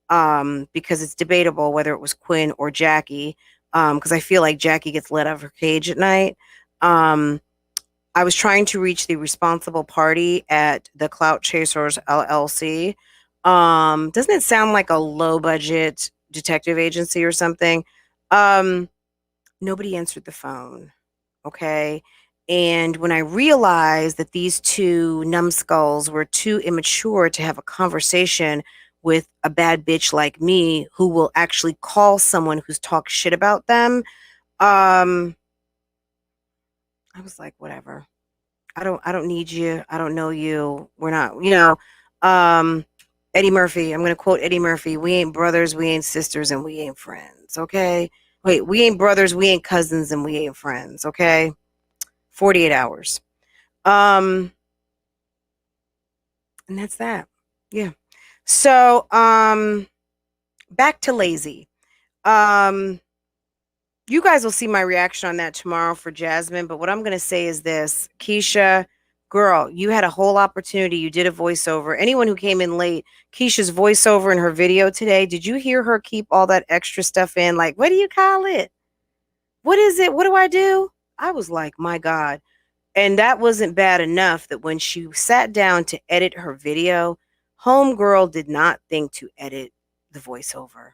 because it's debatable whether it was Quinn or Jackie, because I feel like Jackie gets let out of her cage at night. Um, I was trying to reach the responsible party at the Clout Chasers LLC. Doesn't it sound like a low budget detective agency or something? Um, Nobody answered the phone. Okay. And when I realized that these two numbskulls were too immature to have a conversation with a bad bitch like me who will actually call someone who's talked shit about them, um, I was like, whatever. I don't need you. I don't know you. We're not, um Eddie Murphy. I'm gonna quote Eddie Murphy. We ain't brothers, we ain't sisters, and we ain't friends. Okay. Wait, we ain't brothers, we ain't cousins, and we ain't friends. Okay. 48 hours. Um, and that's that. Yeah. So back to lazy. Um, you guys will see my reaction on that tomorrow for Jasmine. But what I'm going to say is this: Keisha, girl, you had a whole opportunity. You did a voiceover. Anyone who came in late, Keisha's voiceover in her video today, did you hear her keep all that extra stuff in? Like, what do you call it? What is it? What do I do? I was like, my God. And that wasn't bad enough that when she sat down to edit her video, Homegirl did not think to edit the voiceover.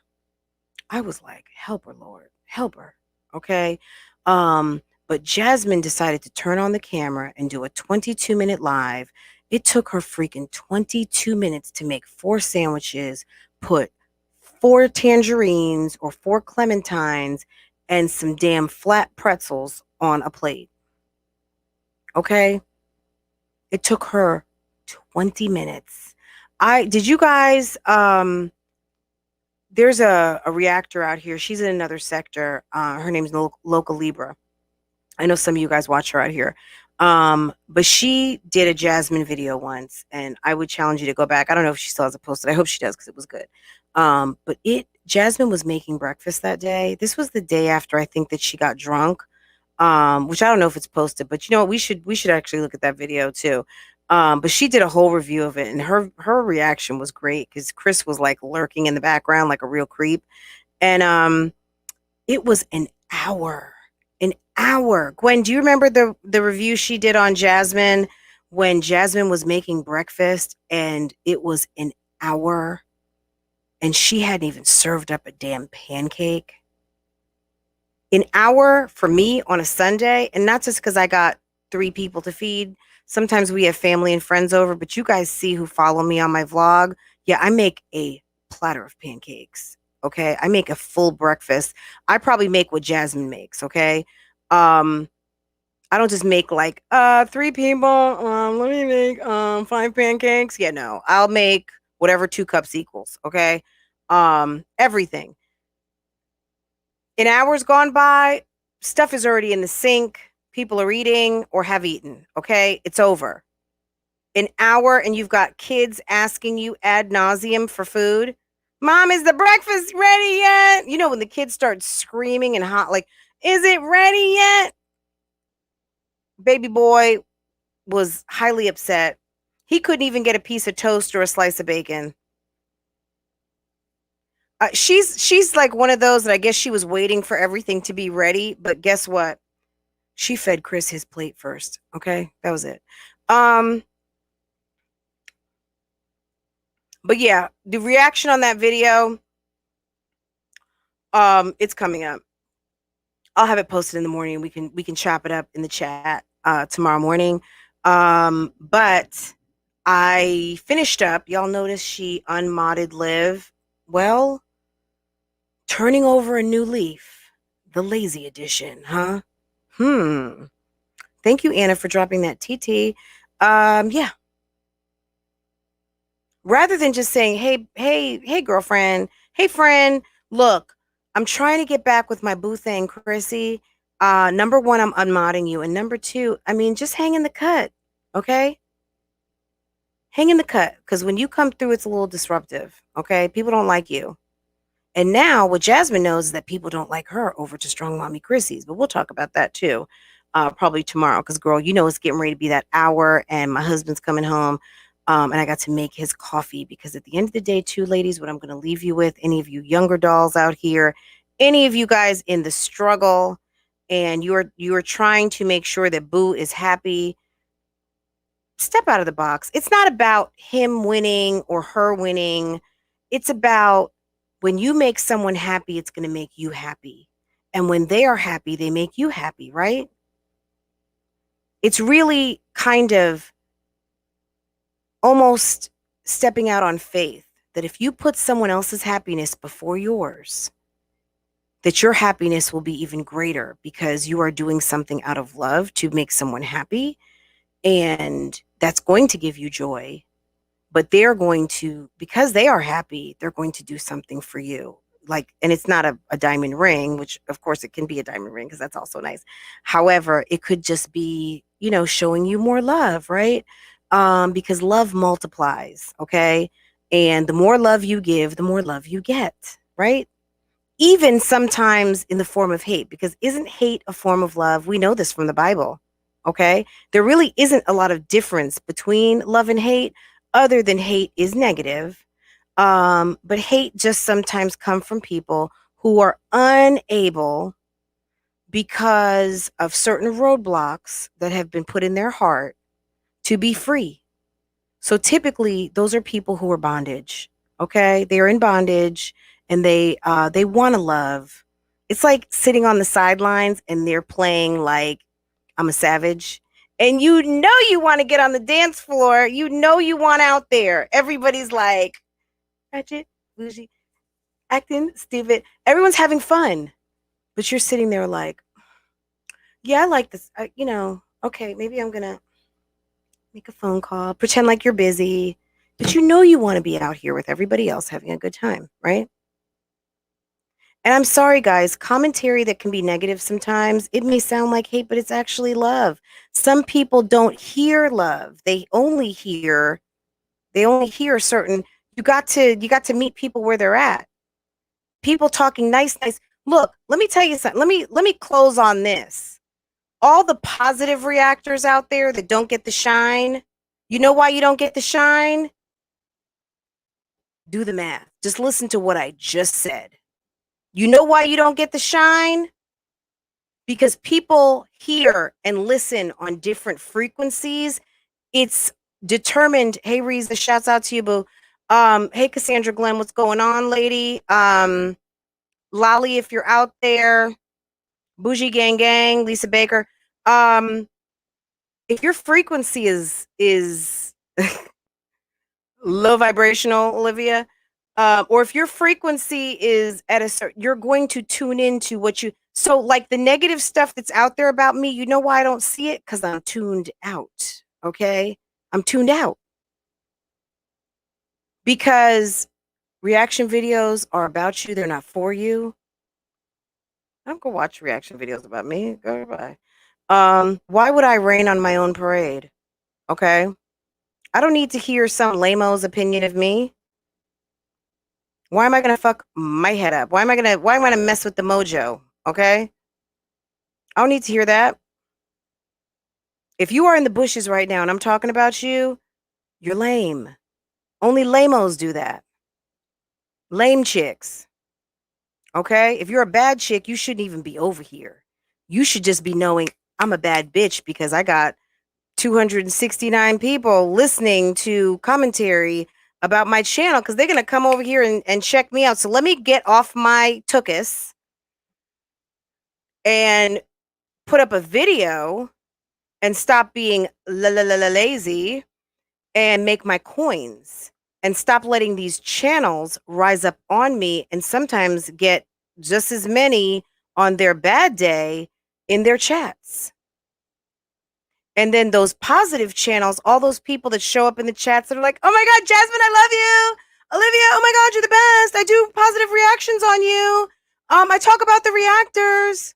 I was like, help her, Lord, help her. Okay. But Jasmine decided to turn on the camera and do a 22-minute live. It took her freaking 22 minutes to make 4 sandwiches, put 4 tangerines or 4 clementines, and some damn flat pretzels on a plate. Okay. It took her 20 minutes. I did you guys there's a reactor out here. She's in another sector. Her name's Local Libra. I know some of you guys watch her out here. But she did a Jasmine video once, and I would challenge you to go back. I don't know if she still has it posted. I hope she does because it was good. But it Jasmine was making breakfast that day. This was the day after I think that she got drunk, which I don't know if it's posted, but you know what? We should actually look at that video too. But she did a whole review of it, and her reaction was great because Chris was like lurking in the background like a real creep, and it was an hour, an hour. Gwen, do you remember the review she did on Jasmine when Jasmine was making breakfast, and it was an hour, and she hadn't even served up a damn pancake? An hour for me on a Sunday, and not just because I got 3 people to feed. Sometimes we have family and friends over, but you guys see who follow me on my vlog. Yeah, I make a platter of pancakes. Okay. I make a full breakfast. I probably make what Jasmine makes. Okay. Um, I don't just make like 3 people. Let me make 5 pancakes. Yeah, no. I'll make whatever 2 cups equals. Okay. Everything. In hours gone by, stuff is already in the sink. People are eating or have eaten. Okay. It's over. An hour and you've got kids asking you ad nauseum for food. Mom, is the breakfast ready yet? You know, when the kids start screaming and hot, like, is it ready yet? Baby boy was highly upset. He couldn't even get a piece of toast or a slice of bacon. She's like one of those that I guess she was waiting for everything to be ready, but guess what? She fed Chris his plate first. Okay, that was it. But yeah, the reaction on that video, it's coming up. I'll have it posted in the morning. We can chop it up in the chat tomorrow morning. But I finished up. Y'all notice she unmodded Liv. Well, turning over a new leaf, the lazy edition, huh? Thank you, Anna, for dropping that TT. Yeah. Rather than just saying, hey, girlfriend, hey, friend, look, I'm trying to get back with my boo thing, Chrissy. Number one, I'm unmodding you. And number two, I mean, just hang in the cut. Okay. hang in the cut, because when you come through, it's a little disruptive. Okay, people don't like you. And now what Jasmine knows is that people don't like her over to Strong Mommy Chrissy's, but we'll talk about that too, probably tomorrow. Because girl, you know it's getting ready to be that hour, and my husband's coming home, and I got to make his coffee. Because at the end of the day, too, ladies, what I'm going to leave you with, any of you younger dolls out here, any of you guys in the struggle, and you're trying to make sure that Boo is happy, step out of the box. It's not about him winning or her winning. It's about when you make someone happy, it's going to make you happy. And when they are happy, they make you happy, right? It's really kind of almost stepping out on faith that if you put someone else's happiness before yours, that your happiness will be even greater because you are doing something out of love to make someone happy. And that's going to give you joy. But they're going to, because they are happy, they're going to do something for you. Like, and it's not a diamond ring, which of course it can be a diamond ring because that's also nice. However, it could just be, showing you more love, right? Because love multiplies, okay? And the more love you give, the more love you get, right? Even sometimes in the form of hate, because isn't hate a form of love? We know this from the Bible, okay? There really isn't a lot of difference between love and hate, other than hate is negative. But hate just sometimes come from people who are unable, because of certain roadblocks that have been put in their heart, to be free. So typically those are people who are bondage. Okay? They're in bondage, and they want to love. It's like sitting on the sidelines and they're playing like I'm a savage. And you want to get on the dance floor. You want out there. Everybody's like, ratchet, bougie, acting stupid. Everyone's having fun. But you're sitting there like, yeah, I like this. Okay, maybe I'm going to make a phone call, pretend like you're busy, but you want to be out here with everybody else having a good time, right? And I'm sorry, guys, commentary that can be negative sometimes, it may sound like hate, but it's actually love. Some people don't hear love. They only hear certain, you got to meet people where they're at. People talking nice. Look, let me tell you something. Let me close on this. All the positive reactors out there that don't get the shine, you know why you don't get the shine? Do the math. Just listen to what I just said. You know why you don't get the shine? Because people hear and listen on different frequencies. It's determined. Hey, Reeza, shouts out to you, boo. Hey, Cassandra Glenn, what's going on, lady? Lolly, if you're out there, Bougie Gang, Lisa Baker. If your frequency is low vibrational, Olivia, or if your frequency is at a certain, you're going to tune into what you. So, like the negative stuff that's out there about me, you know why I don't see it? Because I'm tuned out. Okay, I'm tuned out because reaction videos are about you. They're not for you. Don't go watch reaction videos about me. Goodbye. Why would I rain on my own parade? Okay. I don't need to hear some lamo's opinion of me. Why am I gonna fuck my head up? Why am I gonna mess with the mojo? Okay. I don't need to hear that. If you are in the bushes right now and I'm talking about you, you're lame. Only lamos do that. Lame chicks. Okay. If you're a bad chick, you shouldn't even be over here. You should just be knowing I'm a bad bitch because I got 269 people listening to commentary about my channel because they're going to come over here and check me out. So let me get off my tuchus and put up a video and stop being lazy and make my coins and stop letting these channels rise up on me and sometimes get just as many on their bad day in their chats. And then those positive channels, all those people that show up in the chats that are like, oh my God, Jasmine, I love you. Olivia, oh my God, you're the best. I do positive reactions on you. I talk about the reactors.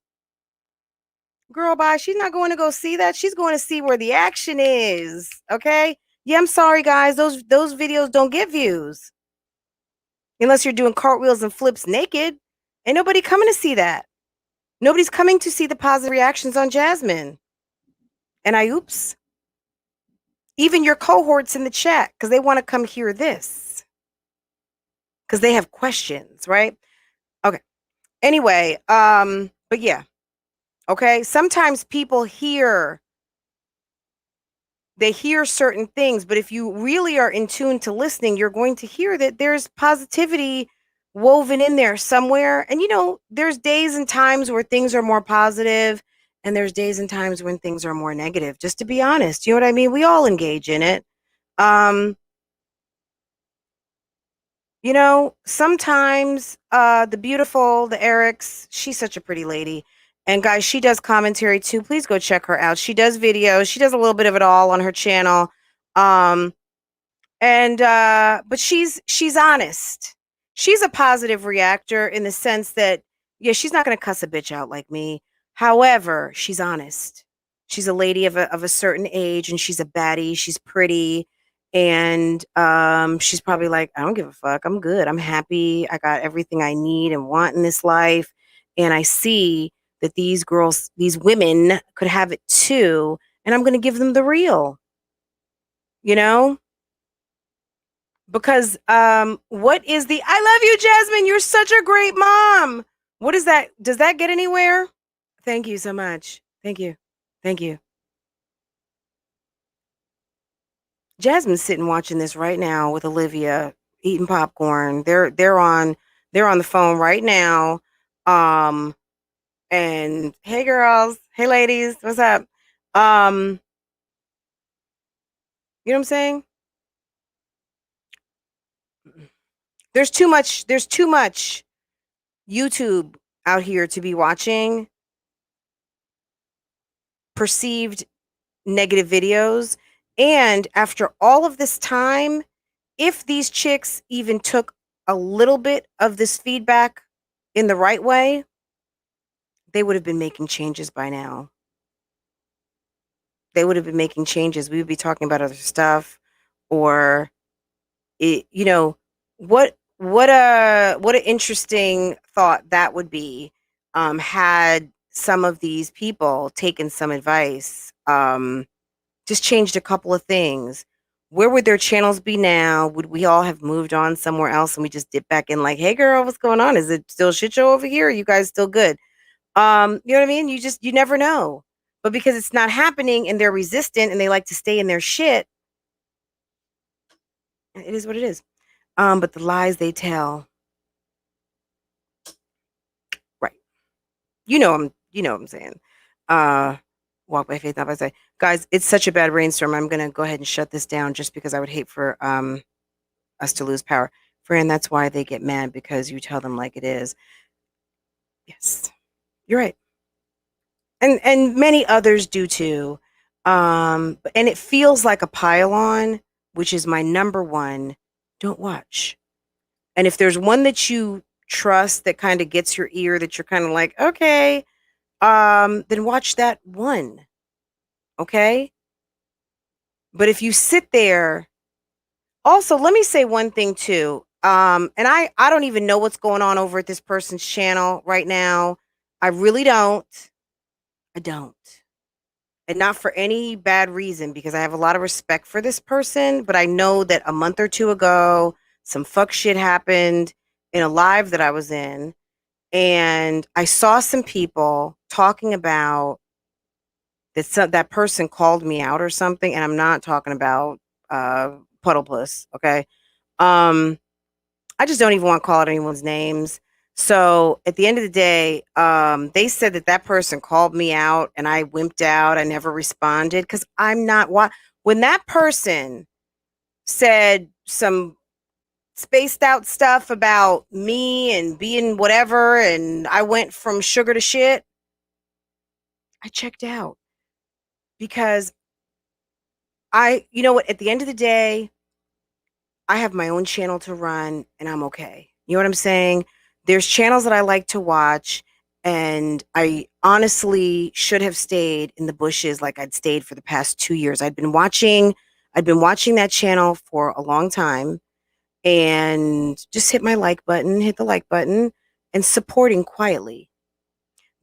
Girl, bye. She's not going to go see that. She's going to see where the action is. Okay. Yeah, I'm sorry, guys. Those videos don't get views unless you're doing cartwheels and flips naked. Ain't nobody coming to see that. Nobody's coming to see the positive reactions on Jasmine. And I oops. Even your cohorts in the chat, because they want to come hear this. Because they have questions, right? Okay. Anyway, but yeah. Okay. Sometimes people they hear certain things, but if you really are in tune to listening, you're going to hear that there's positivity woven in there somewhere. And there's days and times where things are more positive, and there's days and times when things are more negative, just to be honest. You know what I mean? We all engage in it. Um, sometimes the beautiful, the Erics, she's such a pretty lady. And guys, she does commentary too. Please go check her out. She does videos. She does a little bit of it all on her channel. Um, and but she's honest. She's a positive reactor in the sense that, yeah, she's not going to cuss a bitch out like me. However, she's honest. She's a lady of a certain age, and she's a baddie. She's pretty, and she's probably like, I don't give a fuck. I'm good. I'm happy. I got everything I need and want in this life, and I see that these girls, these women, could have it too, and I'm going to give them the real. You know, because what is the I love you, Jasmine, you're such a great mom. What is that? Does that get anywhere? Thank you so much. Thank you. Thank you. Jasmine's sitting watching this right now with Olivia eating popcorn. They're on the phone right now. Um and hey girls, hey ladies, what's up? Um you know what I'm saying? There's too much YouTube out here to be watching perceived negative videos. And after all of this time, if these chicks even took a little bit of this feedback in the right way, they would have been making changes by now. They would have been making changes. We would be talking about other stuff, or it, what a interesting thought that would be, had some of these people taken some advice, just changed a couple of things. Where would their channels be now? Would we all have moved on somewhere else and we just dip back in like, hey girl, what's going on? Is it still a shit show over here? Are you guys still good? You know what I mean? You never know. But because it's not happening and they're resistant and they like to stay in their shit, it is what it is. But the lies they tell, right. You know what I'm saying. Uh Walk by faith, not by sight. Guys, it's such a bad rainstorm. I'm gonna go ahead and shut this down just because I would hate for us to lose power. Fran, that's why they get mad, because you tell them like it is. Yes, you're right. And many others do too. And it feels like a pile-on, which is my number one. Don't watch. And if there's one that you trust that kind of gets your ear, that you're kind of like, okay, then watch that one. Okay? But if you sit there, also, let me say one thing too. And I don't even know what's going on over at this person's channel right now. I really don't. I don't. And not for any bad reason, because I have a lot of respect for this person, but I know that a month or two ago, some fuck shit happened in a live that I was in, and I saw some people talking about that person called me out or something, and I'm not talking about Puddle Puss, okay? Um I just don't even want to call out anyone's names. So at the end of the day, they said that person called me out and I wimped out. I never responded because I'm not when that person said some spaced out stuff about me and being whatever, and I went from sugar to shit, I checked out because you know what, at the end of the day, I have my own channel to run and I'm okay. You know what I'm saying? There's channels that I like to watch, and I honestly should have stayed in the bushes like I'd stayed for the past 2 years. I'd been watching I'd been watching that channel for a long time and just hit the like button and supporting quietly.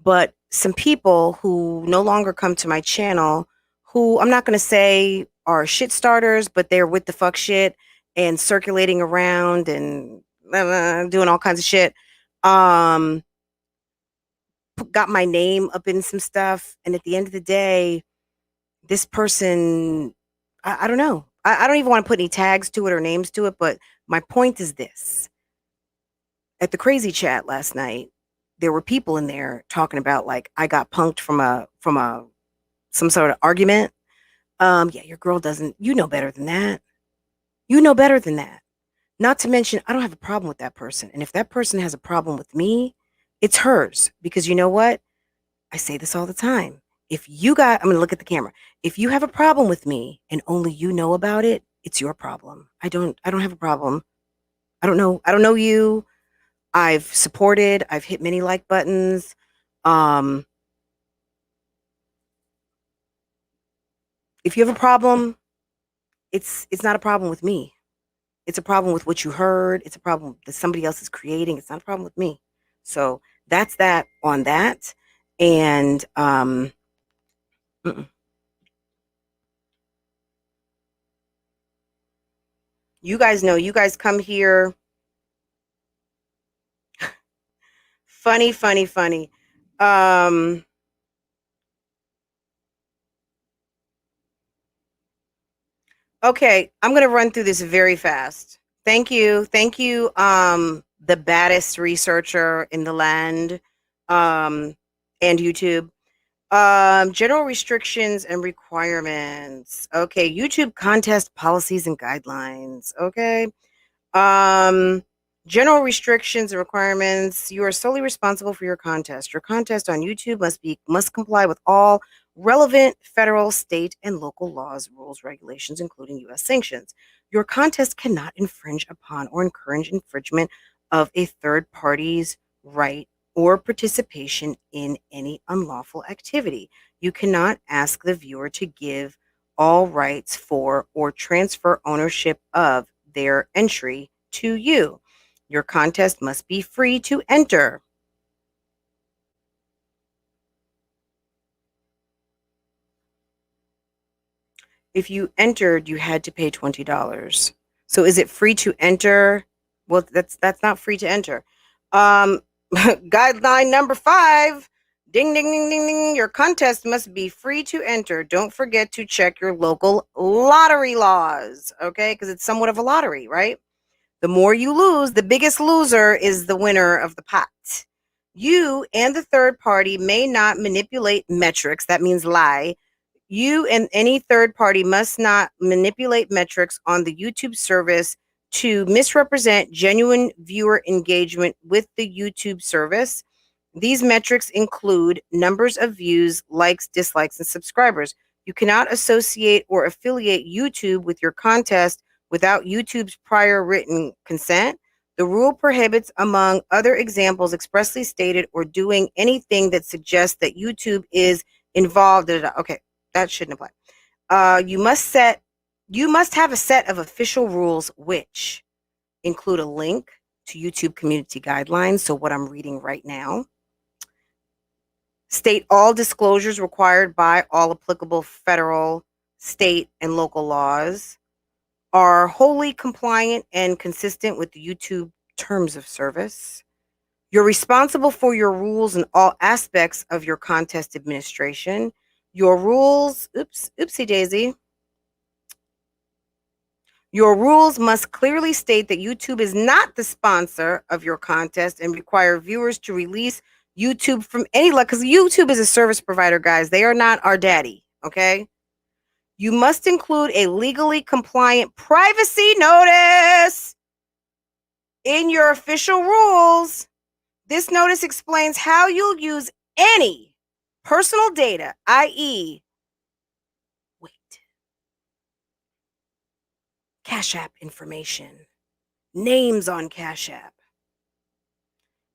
But some people who no longer come to my channel, who I'm not going to say are shit starters, but they're with the fuck shit and circulating around and doing all kinds of shit, um, got my name up in some stuff. And at the end of the day, this person, I don't know. I don't even want to put any tags to it or names to it, but my point is this. At the crazy chat last night, there were people in there talking about like I got punked from a some sort of argument. Yeah, your girl doesn't, you know better than that. You know better than that. Not to mention, I don't have a problem with that person. And if that person has a problem with me, it's hers. Because you know what? I say this all the time. I'm gonna look at the camera. If you have a problem with me and only you know about it, it's your problem. I don't have a problem. I don't know you. I've supported, I've hit many like buttons. Um, if you have a problem, it's not a problem with me. It's a problem with what you heard. It's a problem that somebody else is creating. It's not a problem with me. So that's that on that. And mm-mm. You guys know, you guys come here. Funny, funny, funny. Um, okay, I'm gonna run through this very fast. Thank you. Thank you, the baddest researcher in the land, and YouTube. General restrictions and requirements. Okay, YouTube contest policies and guidelines. Okay. Um, General restrictions and requirements. You are solely responsible for your contest. Your contest on YouTube must comply with all relevant federal, state, and local laws, rules, regulations, including U.S. sanctions. Your contest cannot infringe upon or encourage infringement of a third party's right or participation in any unlawful activity. You cannot ask the viewer to give all rights for or transfer ownership of their entry to you. Your contest must be free to enter. If you entered, you had to pay $20. So is it free to enter? Well, that's not free to enter. Guideline number 5. Ding ding ding ding ding. Your contest must be free to enter. Don't forget to check your local lottery laws, okay? Because it's somewhat of a lottery, right? The more you lose, the biggest loser is the winner of the pot. You and the third party may not manipulate metrics. That means lie. You and any third party must not manipulate metrics on the YouTube service to misrepresent genuine viewer engagement with the YouTube service. These metrics include numbers of views, likes, dislikes, and subscribers. You cannot associate or affiliate YouTube with your contest without YouTube's prior written consent. The rule prohibits, among other examples, expressly stated or doing anything that suggests that YouTube is involved. Okay, that shouldn't apply. You must have a set of official rules which include a link to YouTube community guidelines. So what I'm reading right now. State all disclosures required by all applicable federal, state, and local laws. Are wholly compliant and consistent with the YouTube terms of service. You're responsible for your rules in all aspects of your contest administration. Your rules, oopsie daisy. Your rules must clearly state that YouTube is not the sponsor of your contest and require viewers to release YouTube from any luck, because YouTube is a service provider, guys. They are not our daddy, okay? You must include a legally compliant privacy notice in your official rules. This notice explains how you'll use any personal data, i.e., Cash App information, names on Cash App.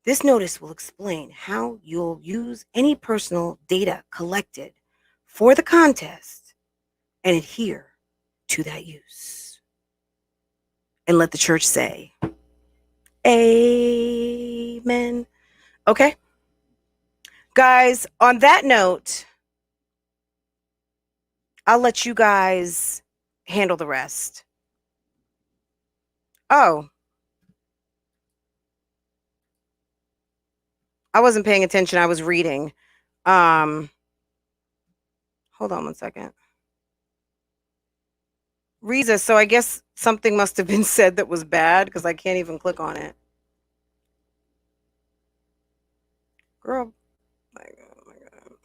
This notice will explain how you'll use any personal data collected for the contest and adhere to that use. And let the church say, amen. Okay. Guys, on that note, I'll let you guys handle the rest. Oh, I wasn't paying attention. I was reading. Hold on one second. Riza, so I guess something must have been said that was bad because I can't even click on it. Girl, my God, my God.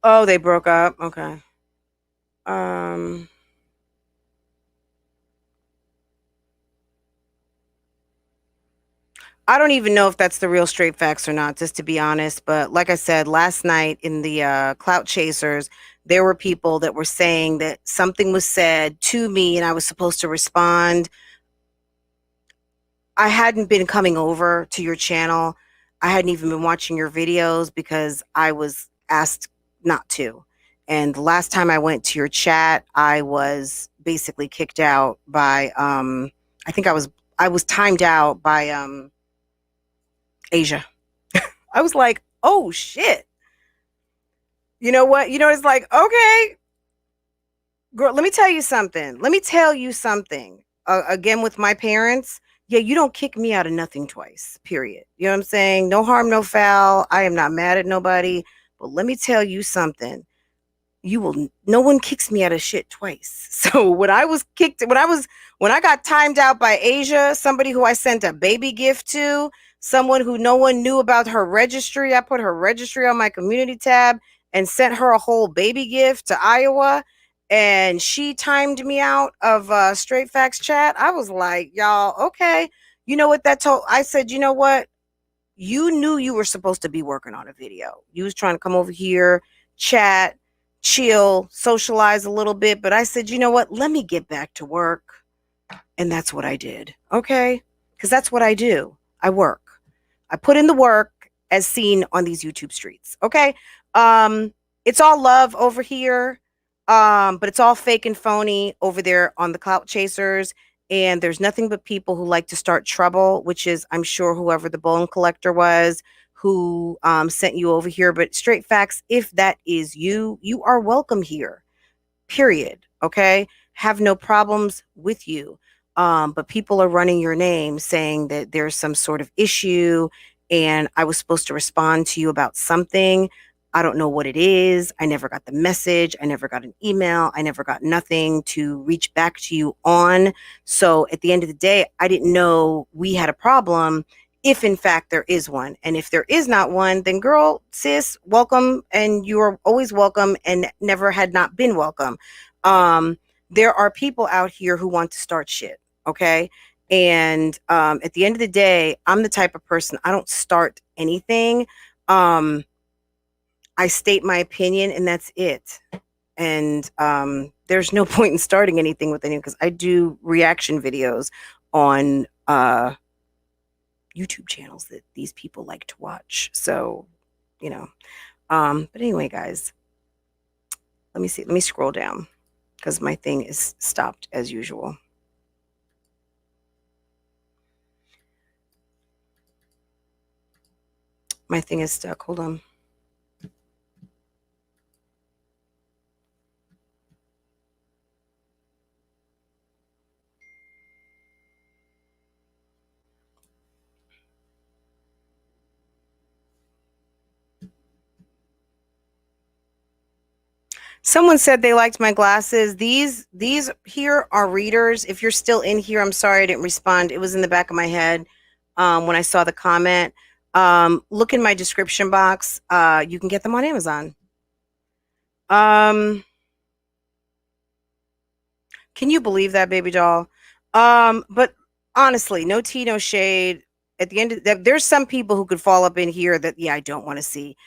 Oh, they broke up. Okay. Um, I don't even know if that's the real straight facts or not, just to be honest. But like I said, last night in the Clout Chasers, there were people that were saying that something was said to me and I was supposed to respond. I hadn't been coming over to your channel. I hadn't even been watching your videos because I was asked not to. And the last time I went to your chat, I was basically kicked out by I think I was timed out by Asia. I was like, "Oh shit." You know what? You know it's like, "Okay, girl, let me tell you something. Let me tell you something." Again with my parents, yeah, you don't kick me out of nothing twice. Period. You know what I'm saying? No harm, no foul. I am not mad at nobody, but let me tell you something. No one kicks me out of shit twice. So when I got timed out by Asia, somebody who I sent a baby gift to, someone who no one knew about her registry, I put her registry on my community tab and sent her a whole baby gift to Iowa, and she timed me out of Straight Facts chat. I was like, y'all, okay. You know what that told? I said, you know what? You knew you were supposed to be working on a video. You was trying to come over here, chat, chill, socialize a little bit. But I said, you know what? Let me get back to work. And that's what I did. Okay. Because that's what I do. I work. I put in the work as seen on these YouTube streets. Okay. It's all love over here. But it's all fake and phony over there on the Clout Chasers. And there's nothing but people who like to start trouble, which is, I'm sure, whoever the bone collector was who sent you over here. But straight facts, if that is you, you are welcome here. Period. Okay. Have no problems with you. But people are running your name saying that there's some sort of issue and I was supposed to respond to you about something. I don't know what it is. I never got the message. I never got an email. I never got nothing to reach back to you on. So at the end of the day, I didn't know we had a problem if in fact there is one. And if there is not one, then girl, sis, welcome. And you are always welcome and never had not been welcome. There are people out here who want to start shit. Okay. And at the end of the day, I'm the type of person, I don't start anything. I state my opinion and that's it. And there's no point in starting anything with anyone because I do reaction videos on YouTube channels that these people like to watch. So, you know, but anyway, guys, let me see. Let me scroll down because my thing is stopped as usual. My thing is stuck. Hold on. Someone said they liked my glasses. These here are readers. If you're still in here, I'm sorry I didn't respond. It was in the back of my head when I saw the comment. Look in my description box. You can get them on Amazon. Can you believe that, baby doll? But honestly, no tea, no shade. At the end of there's some people who could fall up in here that, yeah, I don't want to see.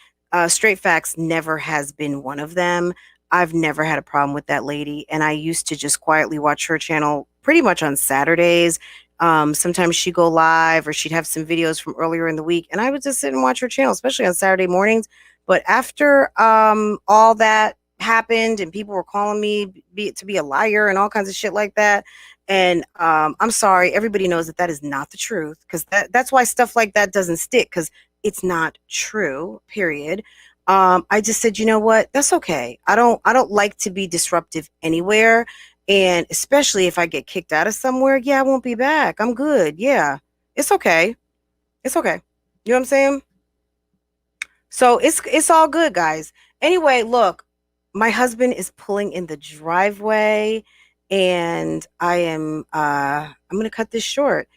Straight facts never has been one of them. I've never had a problem with that lady, and I used to just quietly watch her channel pretty much on Saturdays. Sometimes she'd go live or she'd have some videos from earlier in the week, and I would just sit and watch her channel, especially on Saturday mornings. But after all that happened and people were calling me to be a liar and all kinds of shit like that, and I'm sorry, everybody knows that is not the truth, because that's why stuff like that doesn't stick, because it's not true, period. I just said, you know what? That's okay. I don't like to be disruptive anywhere. And especially if I get kicked out of somewhere, yeah, I won't be back. I'm good. Yeah. It's okay. It's okay. You know what I'm saying? So it's all good, guys. Anyway, look, my husband is pulling in the driveway and I'm gonna cut this short.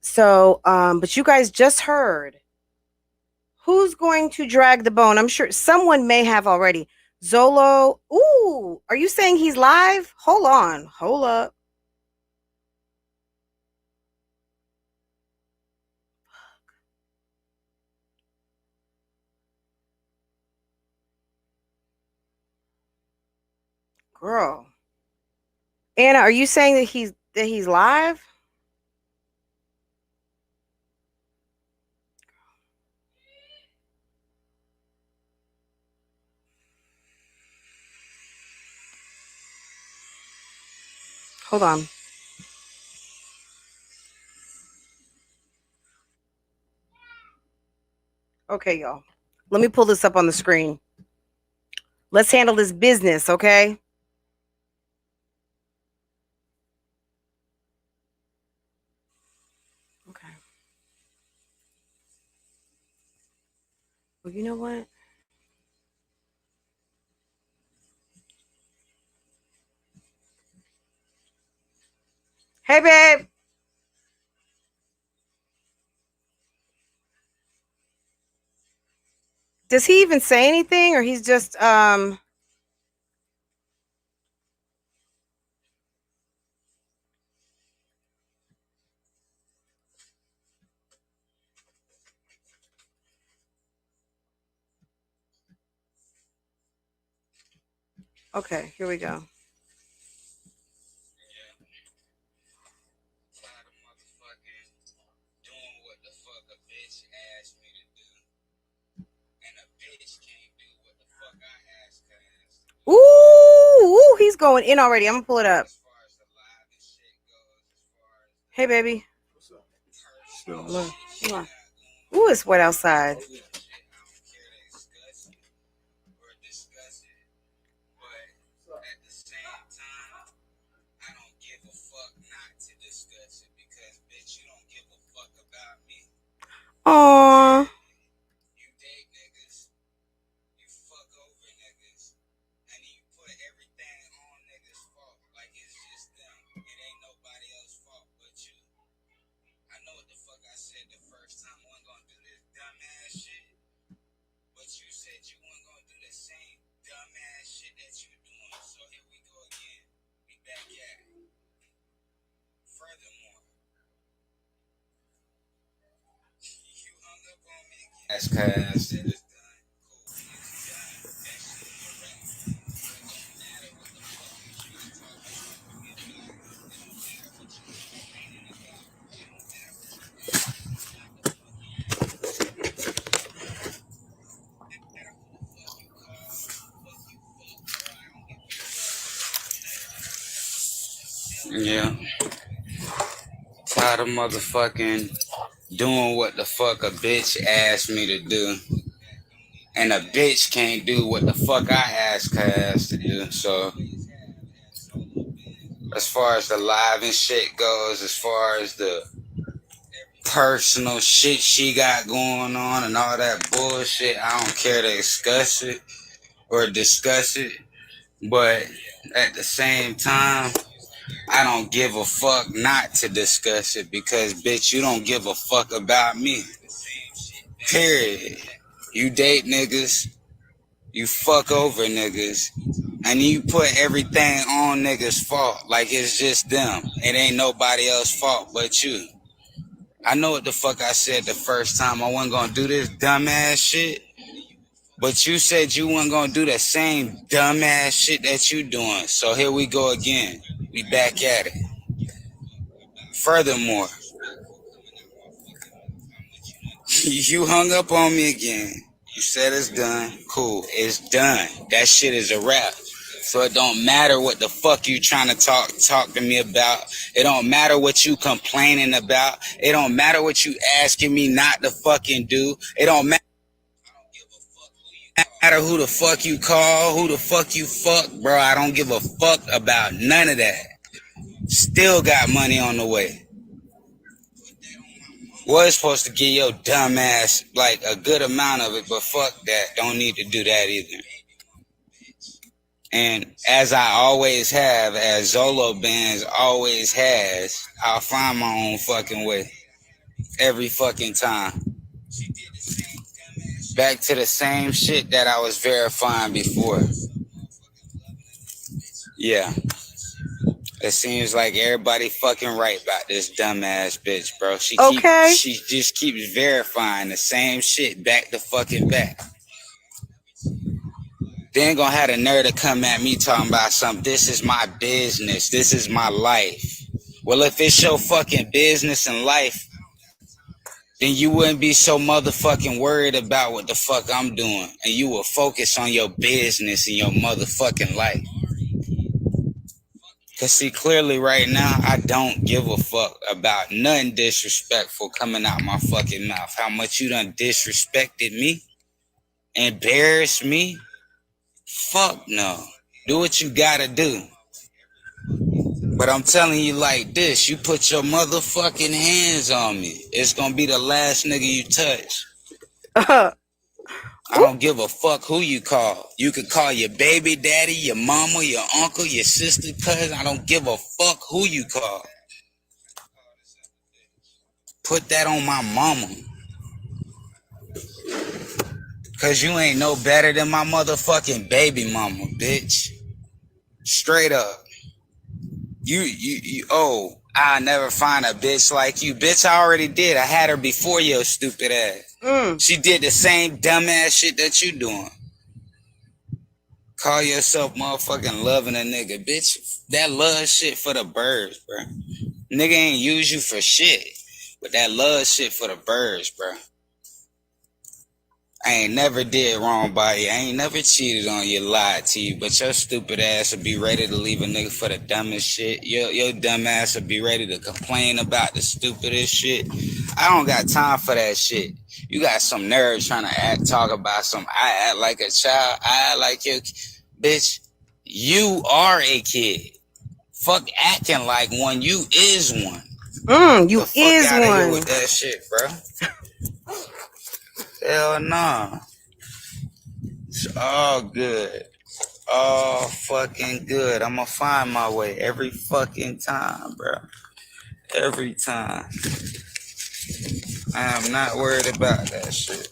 So but you guys just heard who's going to drag the bone. I'm sure someone may have already. Zolo. Ooh, are you saying he's live? Hold on. Hold up. Girl. Anna, are you saying that he's live? Hold on. Okay, y'all. Let me pull this up on the screen. Let's handle this business, okay? Okay. Well, you know what? Hey, babe. Does he even say anything, or he's just okay, here we go. Ooh, he's going in already. I'm gonna pull it up. Hey, baby. Look. Ooh, it's wet outside. Aww. Cast. Yeah. Tired of motherfucking doing what the fuck a bitch asked me to do. And a bitch can't do what the fuck I ask her ass to do. So as far as the live and shit goes, as far as the personal shit she got going on and all that bullshit, I don't care to discuss it or discuss it. But at the same time, I don't give a fuck not to discuss it because, bitch, you don't give a fuck about me. Period. You date niggas, you fuck over niggas, and you put everything on niggas' fault like it's just them. It ain't nobody else's fault but you. I know what the fuck I said the first time. I wasn't gonna do this dumbass shit, But you said you weren't gonna do the same dumbass shit that you doing. So here we go again. We back at it. Furthermore, you hung up on me again. You said it's done. Cool. It's done. That shit is a wrap. So it don't matter what the fuck you trying to talk to me about. It don't matter what you complaining about. It don't matter what you asking me not to fucking do. It don't matter who the fuck you call, who the fuck you fuck, bro. I don't give a fuck about none of that. Still got money on the way. Was supposed to give your dumb ass like a good amount of it, but fuck that. Don't need to do that either. And as I always have, as Zolo Bands always has, I'll find my own fucking way. Every fucking time. Back to the same shit that I was verifying before. Yeah. It seems like everybody fucking right about this dumbass bitch, bro. She just keeps verifying the same shit back to fucking back. They ain't gonna have the nerve to come at me talking about something. This is my business. This is my life. Well, if it's your fucking business and life, then you wouldn't be so motherfucking worried about what the fuck I'm doing. And you will focus on your business and your motherfucking life. Cause see, clearly right now, I don't give a fuck about nothing disrespectful coming out my fucking mouth. How much you done disrespected me, embarrassed me. Fuck no. Do what you gotta do. But I'm telling you like this, you put your motherfucking hands on me, it's gonna be the last nigga you touch. I don't give a fuck who you call. You could call your baby daddy, your mama, your uncle, your sister, cousin. I don't give a fuck who you call. Put that on my mama. Cause you ain't no better than my motherfucking baby mama, bitch. Straight up. I'll never find a bitch like you. Bitch, I already did. I had her before your stupid ass. She did the same dumbass shit that you doing. Call yourself motherfucking loving a nigga. Bitch, that love shit for the birds, bro. Nigga ain't use you for shit. But that love shit for the birds, bro. I ain't never did wrong by you. I ain't never cheated on you, lied to you. But your stupid ass will be ready to leave a nigga for the dumbest shit. Your dumb ass will be ready to complain about the stupidest shit. I don't got time for that shit. You got some nerve trying to talk about some, I act like a child, I act like you. Bitch, you are a kid. Fuck acting like one. You is one. You is one. Here one. with that shit, bro. Hell nah. It's all good. All fucking good. I'ma find my way every fucking time, bro. Every time. I am not worried about that shit.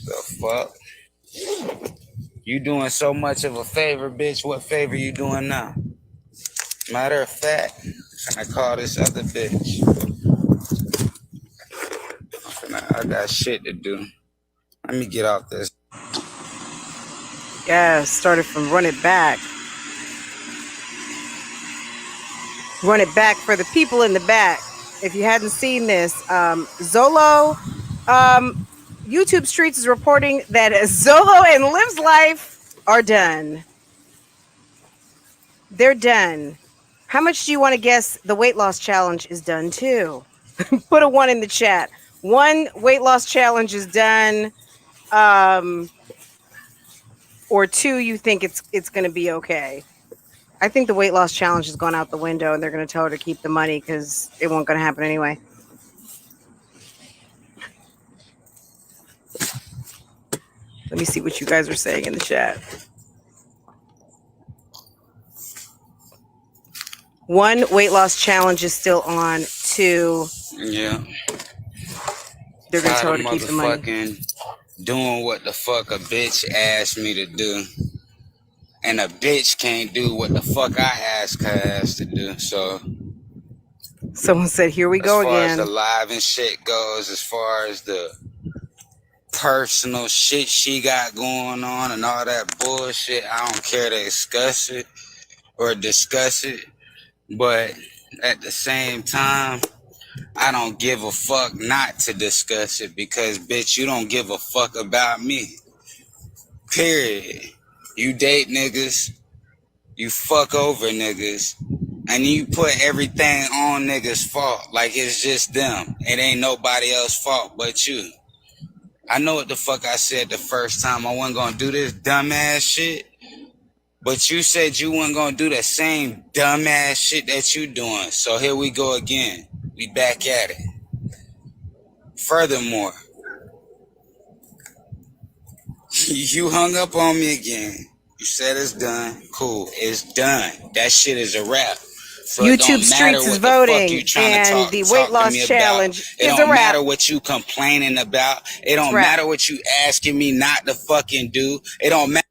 The fuck? You doing so much of a favor, bitch. What favor you doing now? Matter of fact, I'm gonna call this other bitch. I got shit to do. Let me get off this. Yeah, started from Run It Back. Run It Back for the people in the back. If you hadn't seen this, Zolo, YouTube Streets is reporting that Zolo and Liv's life are done. They're done. How much do you want to guess the weight loss challenge is done too? Put a 1 in the chat. 1 weight loss challenge is done. Or 2, you think it's going to be okay. I think the weight loss challenge has gone out the window, and they're going to tell her to keep the money because it won't going to happen anyway. Let me see what you guys are saying in the chat. 1, weight loss challenge is still on. 2, yeah, they're going to tell her to keep the money. Doing what the fuck a bitch asked me to do. And a bitch can't do what the fuck I ask her ass to do. So someone said, here we go again. As far as the live and shit goes, as far as the personal shit she got going on and all that bullshit, I don't care to discuss it or discuss it. But at the same time, I don't give a fuck not to discuss it because, bitch, you don't give a fuck about me. Period. You date niggas, you fuck over niggas, and you put everything on niggas' fault like it's just them. It ain't nobody else's fault but you. I know what the fuck I said the first time. I wasn't gonna do this dumbass shit. But you said you weren't gonna do the same dumbass shit that you doing. So here we go again. We back at it. Furthermore, you hung up on me again. You said it's done. Cool. It's done. That shit is a wrap. So YouTube Streets is voting, and the weight loss challenge is a wrap. It don't matter what you complaining about. It don't matter what you asking me not to fucking do. It don't matter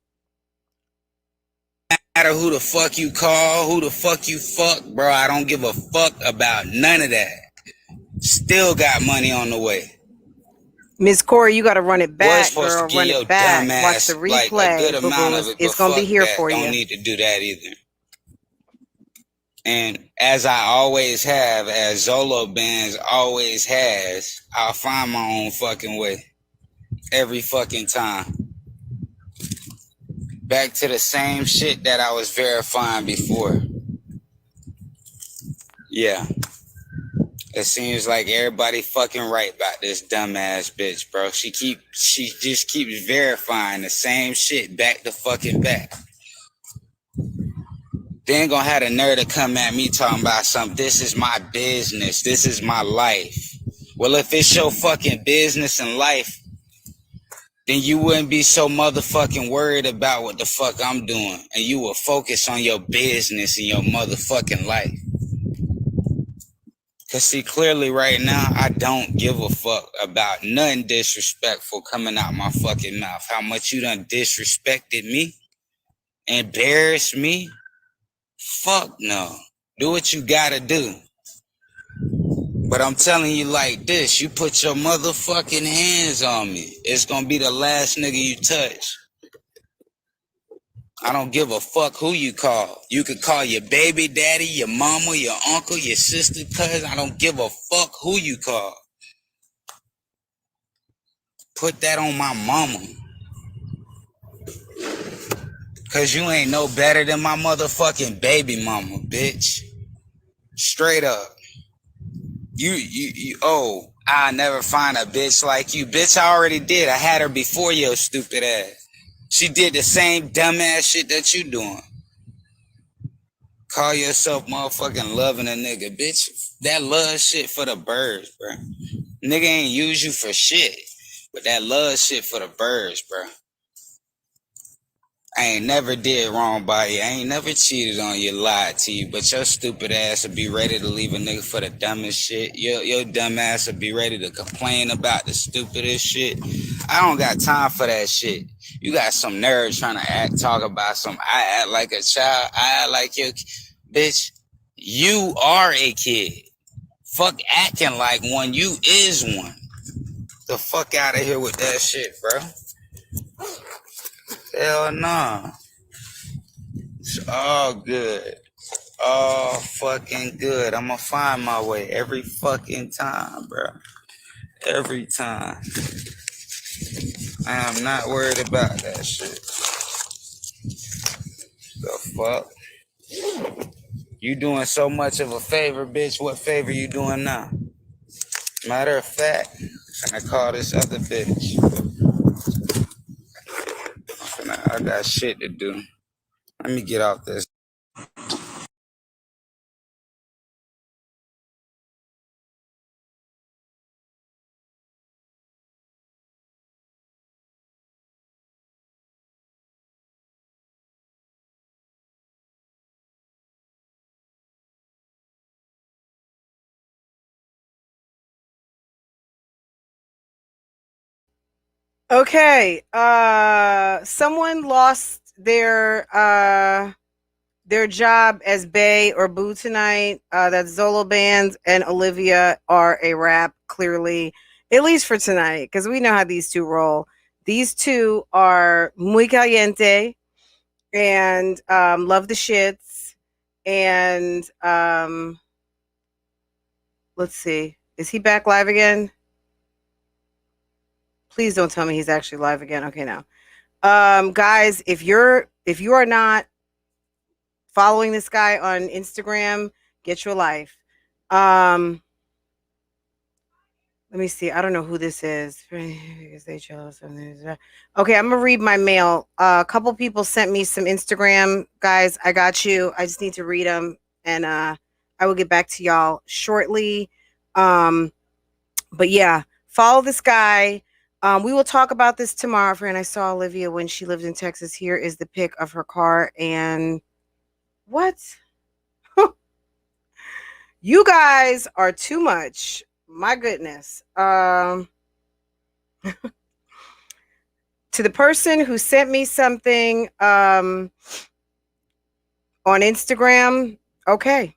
who the fuck you call, who the fuck you fuck, bro. I don't give a fuck about none of that. Still got money on the way. Miss Corey, you gotta run it back, girl. Run it back. Watch the replay. Like a good amount of it, it's gonna be here for you. Don't need to do that either. And as I always have, as Zolo Bands always has, I'll find my own fucking way. Every fucking time. Back to the same shit that I was verifying before. Yeah. It seems like everybody fucking right about this dumbass bitch, bro. She just keeps verifying the same shit back to fucking back. They ain't gonna have the nerve to come at me talking about something. This is my business. This is my life. Well, if it's your fucking business and life, then you wouldn't be so motherfucking worried about what the fuck I'm doing. And you will focus on your business and your motherfucking life. Cause see, clearly right now, I don't give a fuck about nothing disrespectful coming out my fucking mouth. How much you done disrespected me? Embarrassed me? Fuck no. Do what you gotta do. But I'm telling you like this, you put your motherfucking hands on me, it's gonna be the last nigga you touch. I don't give a fuck who you call. You could call your baby daddy, your mama, your uncle, your sister, cousin. I don't give a fuck who you call. Put that on my mama. Cause you ain't no better than my motherfucking baby mama, bitch. Straight up. Oh, I'll never find a bitch like you. Bitch, I already did. I had her before your stupid ass. She did the same dumbass shit that you doing. Call yourself motherfucking loving a nigga. Bitch, that love shit for the birds, bro. Nigga ain't use you for shit. But that love shit for the birds, bro. I ain't never did wrong by you. I ain't never cheated on you, lied to you. But your stupid ass will be ready to leave a nigga for the dumbest shit. Your dumb ass will be ready to complain about the stupidest shit. I don't got time for that shit. You got some nerve trying to talk about some, I act like a child. I act like you. Bitch, you are a kid. Fuck acting like one. You is one. The fuck out of here with that shit, bro. Hell nah. It's all good. All fucking good. I'ma find my way every fucking time, bro. Every time. I am not worried about that shit. The fuck? You doing so much of a favor, bitch. What favor you doing now? Matter of fact, I'm gonna call this other bitch. I got shit to do. Let me get off this. Okay. Someone lost their job as Bae or Boo tonight. That's Zolo Bands and Olivia are a wrap, clearly. At least for tonight, because we know how these two roll. These two are muy caliente and love the shits. And let's see. Is he back live again? Please don't tell me he's actually live again. Okay, now. Guys, if you are not following this guy on Instagram, get your life. Let me see. I don't know who this is. Okay, I'm gonna read my mail. A couple people sent me some Instagram. Guys, I got you. I just need to read them, and I will get back to y'all shortly. But yeah, follow this guy. We will talk about this tomorrow, friend. I saw Olivia when she lived in Texas. Here is the pic of her car, and what? You guys are too much. My goodness. To the person who sent me something on Instagram, okay.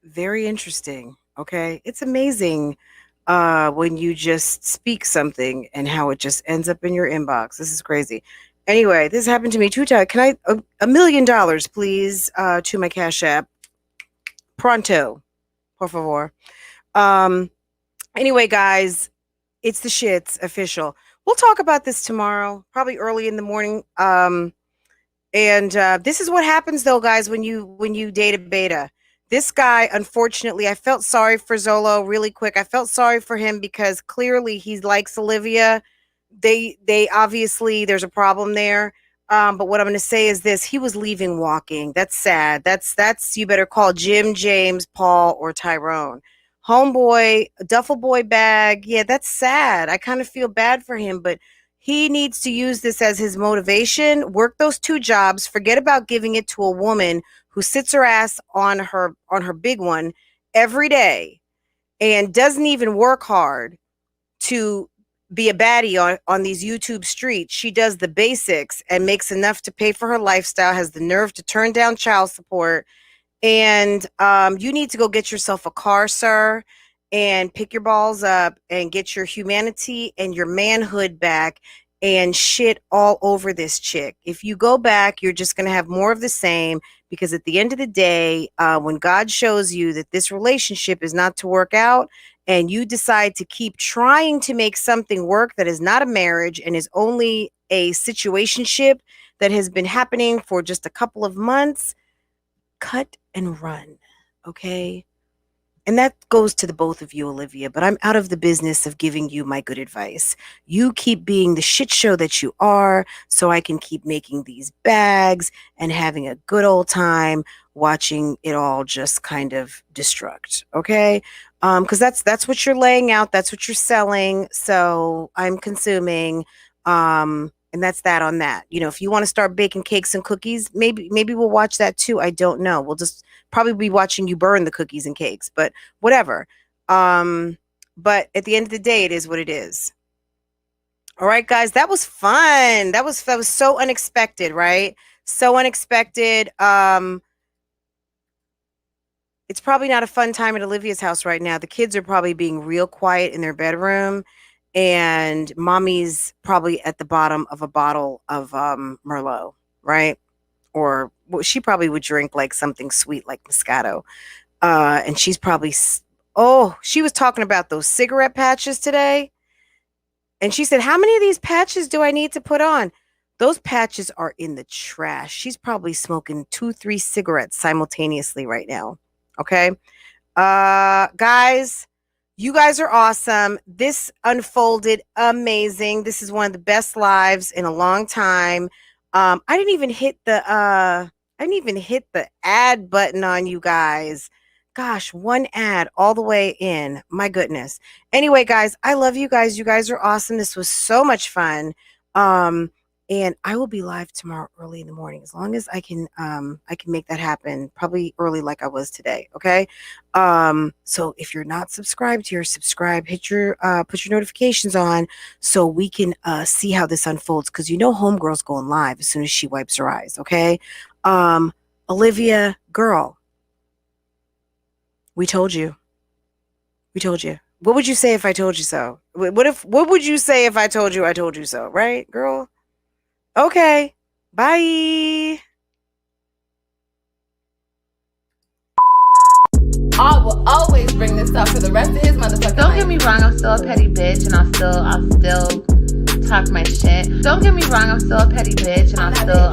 Very interesting. Okay. It's amazing when you just speak something and how it just ends up in your inbox. This is crazy. Anyway, this happened to me 2 times. Can I $1 million, please, to my Cash App? Pronto, por favor. Anyway, guys, it's the shits official. We'll talk about this tomorrow, probably early in the morning. And this is what happens, though, guys, when you date a beta. This guy, unfortunately, I felt sorry for Zolo really quick. I felt sorry for him because clearly he likes Olivia. They obviously, there's a problem there. But what I'm going to say is this: he was leaving walking. That's sad. That's you better call Jim, James, Paul, or Tyrone. Homeboy, duffel boy bag. Yeah, that's sad. I kind of feel bad for him, but he needs to use this as his motivation. Work those 2 jobs. Forget about giving it to a woman who sits her ass on her big one every day and doesn't even work hard to be a baddie on these YouTube streets. She does the basics and makes enough to pay for her lifestyle, has the nerve to turn down child support. And you need to go get yourself a car, sir, and pick your balls up and get your humanity and your manhood back and shit all over this chick. If you go back, you're just going to have more of the same, because at the end of the day, when God shows you that this relationship is not to work out and you decide to keep trying to make something work that is not a marriage and is only a situationship that has been happening for just a couple of months, cut and run, okay? And that goes to the both of you, Olivia, but I'm out of the business of giving you my good advice. You keep being the shit show that you are, so I can keep making these bags and having a good old time watching it all just kind of destruct, okay? Because that's what you're laying out, that's what you're selling, so I'm consuming. And that's that on that. You know, if you want to start baking cakes and cookies, maybe we'll watch that too. I don't know. We'll just probably be watching you burn the cookies and cakes, but whatever. But at the end of the day, it is what it is. All right, guys, that was fun. That was so unexpected, right? So unexpected. It's probably not a fun time at Olivia's house right now. The kids are probably being real quiet in their bedroom, and mommy's probably at the bottom of a bottle of Merlot, right? Or well, she probably would drink like something sweet like Moscato. And she's probably, she was talking about those cigarette patches today. And she said, how many of these patches do I need to put on? Those patches are in the trash. She's probably smoking 2-3 cigarettes simultaneously right now. Okay. Guys, you guys are awesome. This unfolded amazing. This is one of the best lives in a long time. I didn't even hit the ad button on you guys. Gosh, one ad all the way in. My goodness. Anyway, guys, I love you guys. You guys are awesome. This was so much fun. And I will be live tomorrow early in the morning, as long as I can make that happen, probably early like I was today. Okay. So if you're not subscribed here, subscribe, hit your put your notifications on so we can see how this unfolds. Cause you know homegirl's going live as soon as she wipes her eyes. Okay. Olivia, girl, we told you. We told you. What would you say if I told you so? What would you say if I told you so, right, girl? Okay. Bye. I will always bring this up for the rest of his motherfucking Don't get me wrong, I'm still a petty bitch and I'll still talk my shit. Don't get me wrong, I'm still a petty bitch and I'll still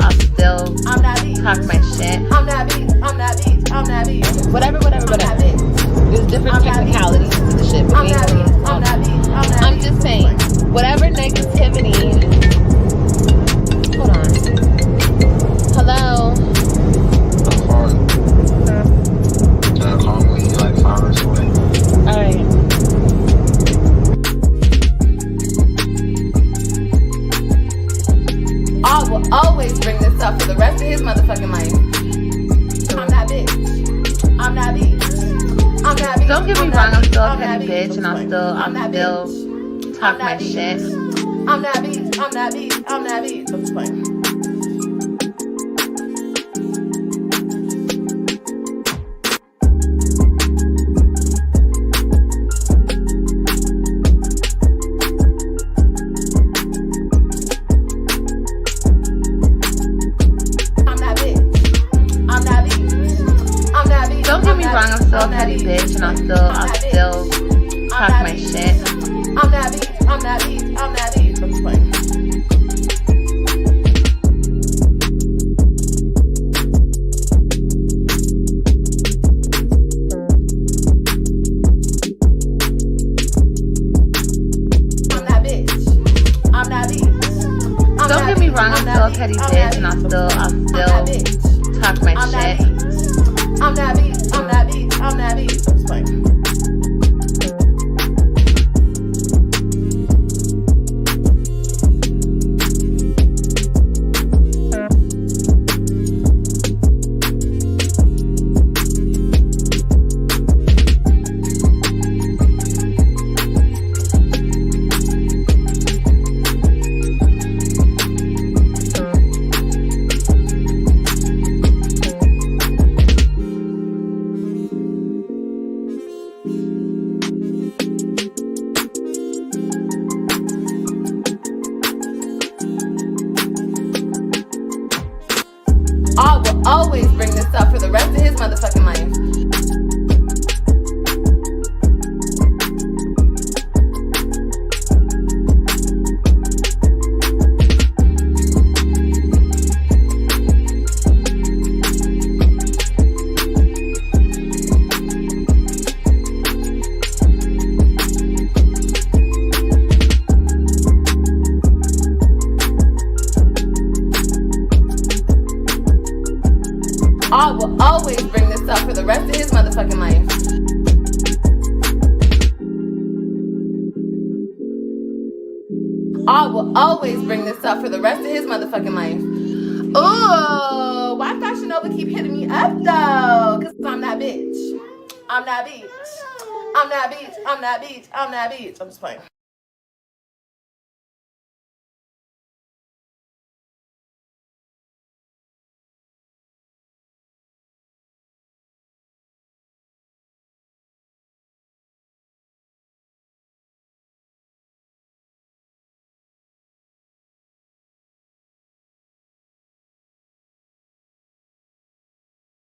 I'm that bitch. talk my shit. I'm that bitch. I'm that bitch. I'm that bitch. Whatever. I'm that bitch. There's different I'm that technicalities to the shit. I'm that bitch. I'm that bitch. I'm that I'm bitch. just saying, whatever negativity. Hold on. Hello. Alright. I will always bring this up for the rest of his motherfucking life. I'm that bitch. I'm that bitch. I'm that bitch. Don't get me I'm wrong, that I'm still a I'm petty that bitch and I'll still talk my shit. I'm that bitch. I'm that bitch. I'm that bitch. I'm just playing. Don't get me wrong, I'm still a petty bitch and I'll still talk my shit. I'm that bitch. I'm that bitch. I'm that bitch. I'm just playing. Don't get me wrong, I'm still a petty bitch and I'll still talk my shit. I'm that bitch. I'm that bitch. I'm that bitch. I'm just playing. I will always bring this up for the rest of his motherfucking life. I will always bring this up for the rest of his motherfucking life. I will always bring this up for the rest of his motherfucking life. Ooh, why Fashion Nova keep hitting me up though? Cause I'm that bitch. I'm that bitch. I'm that bitch. I'm that bitch. I'm that bitch. I'm just playing.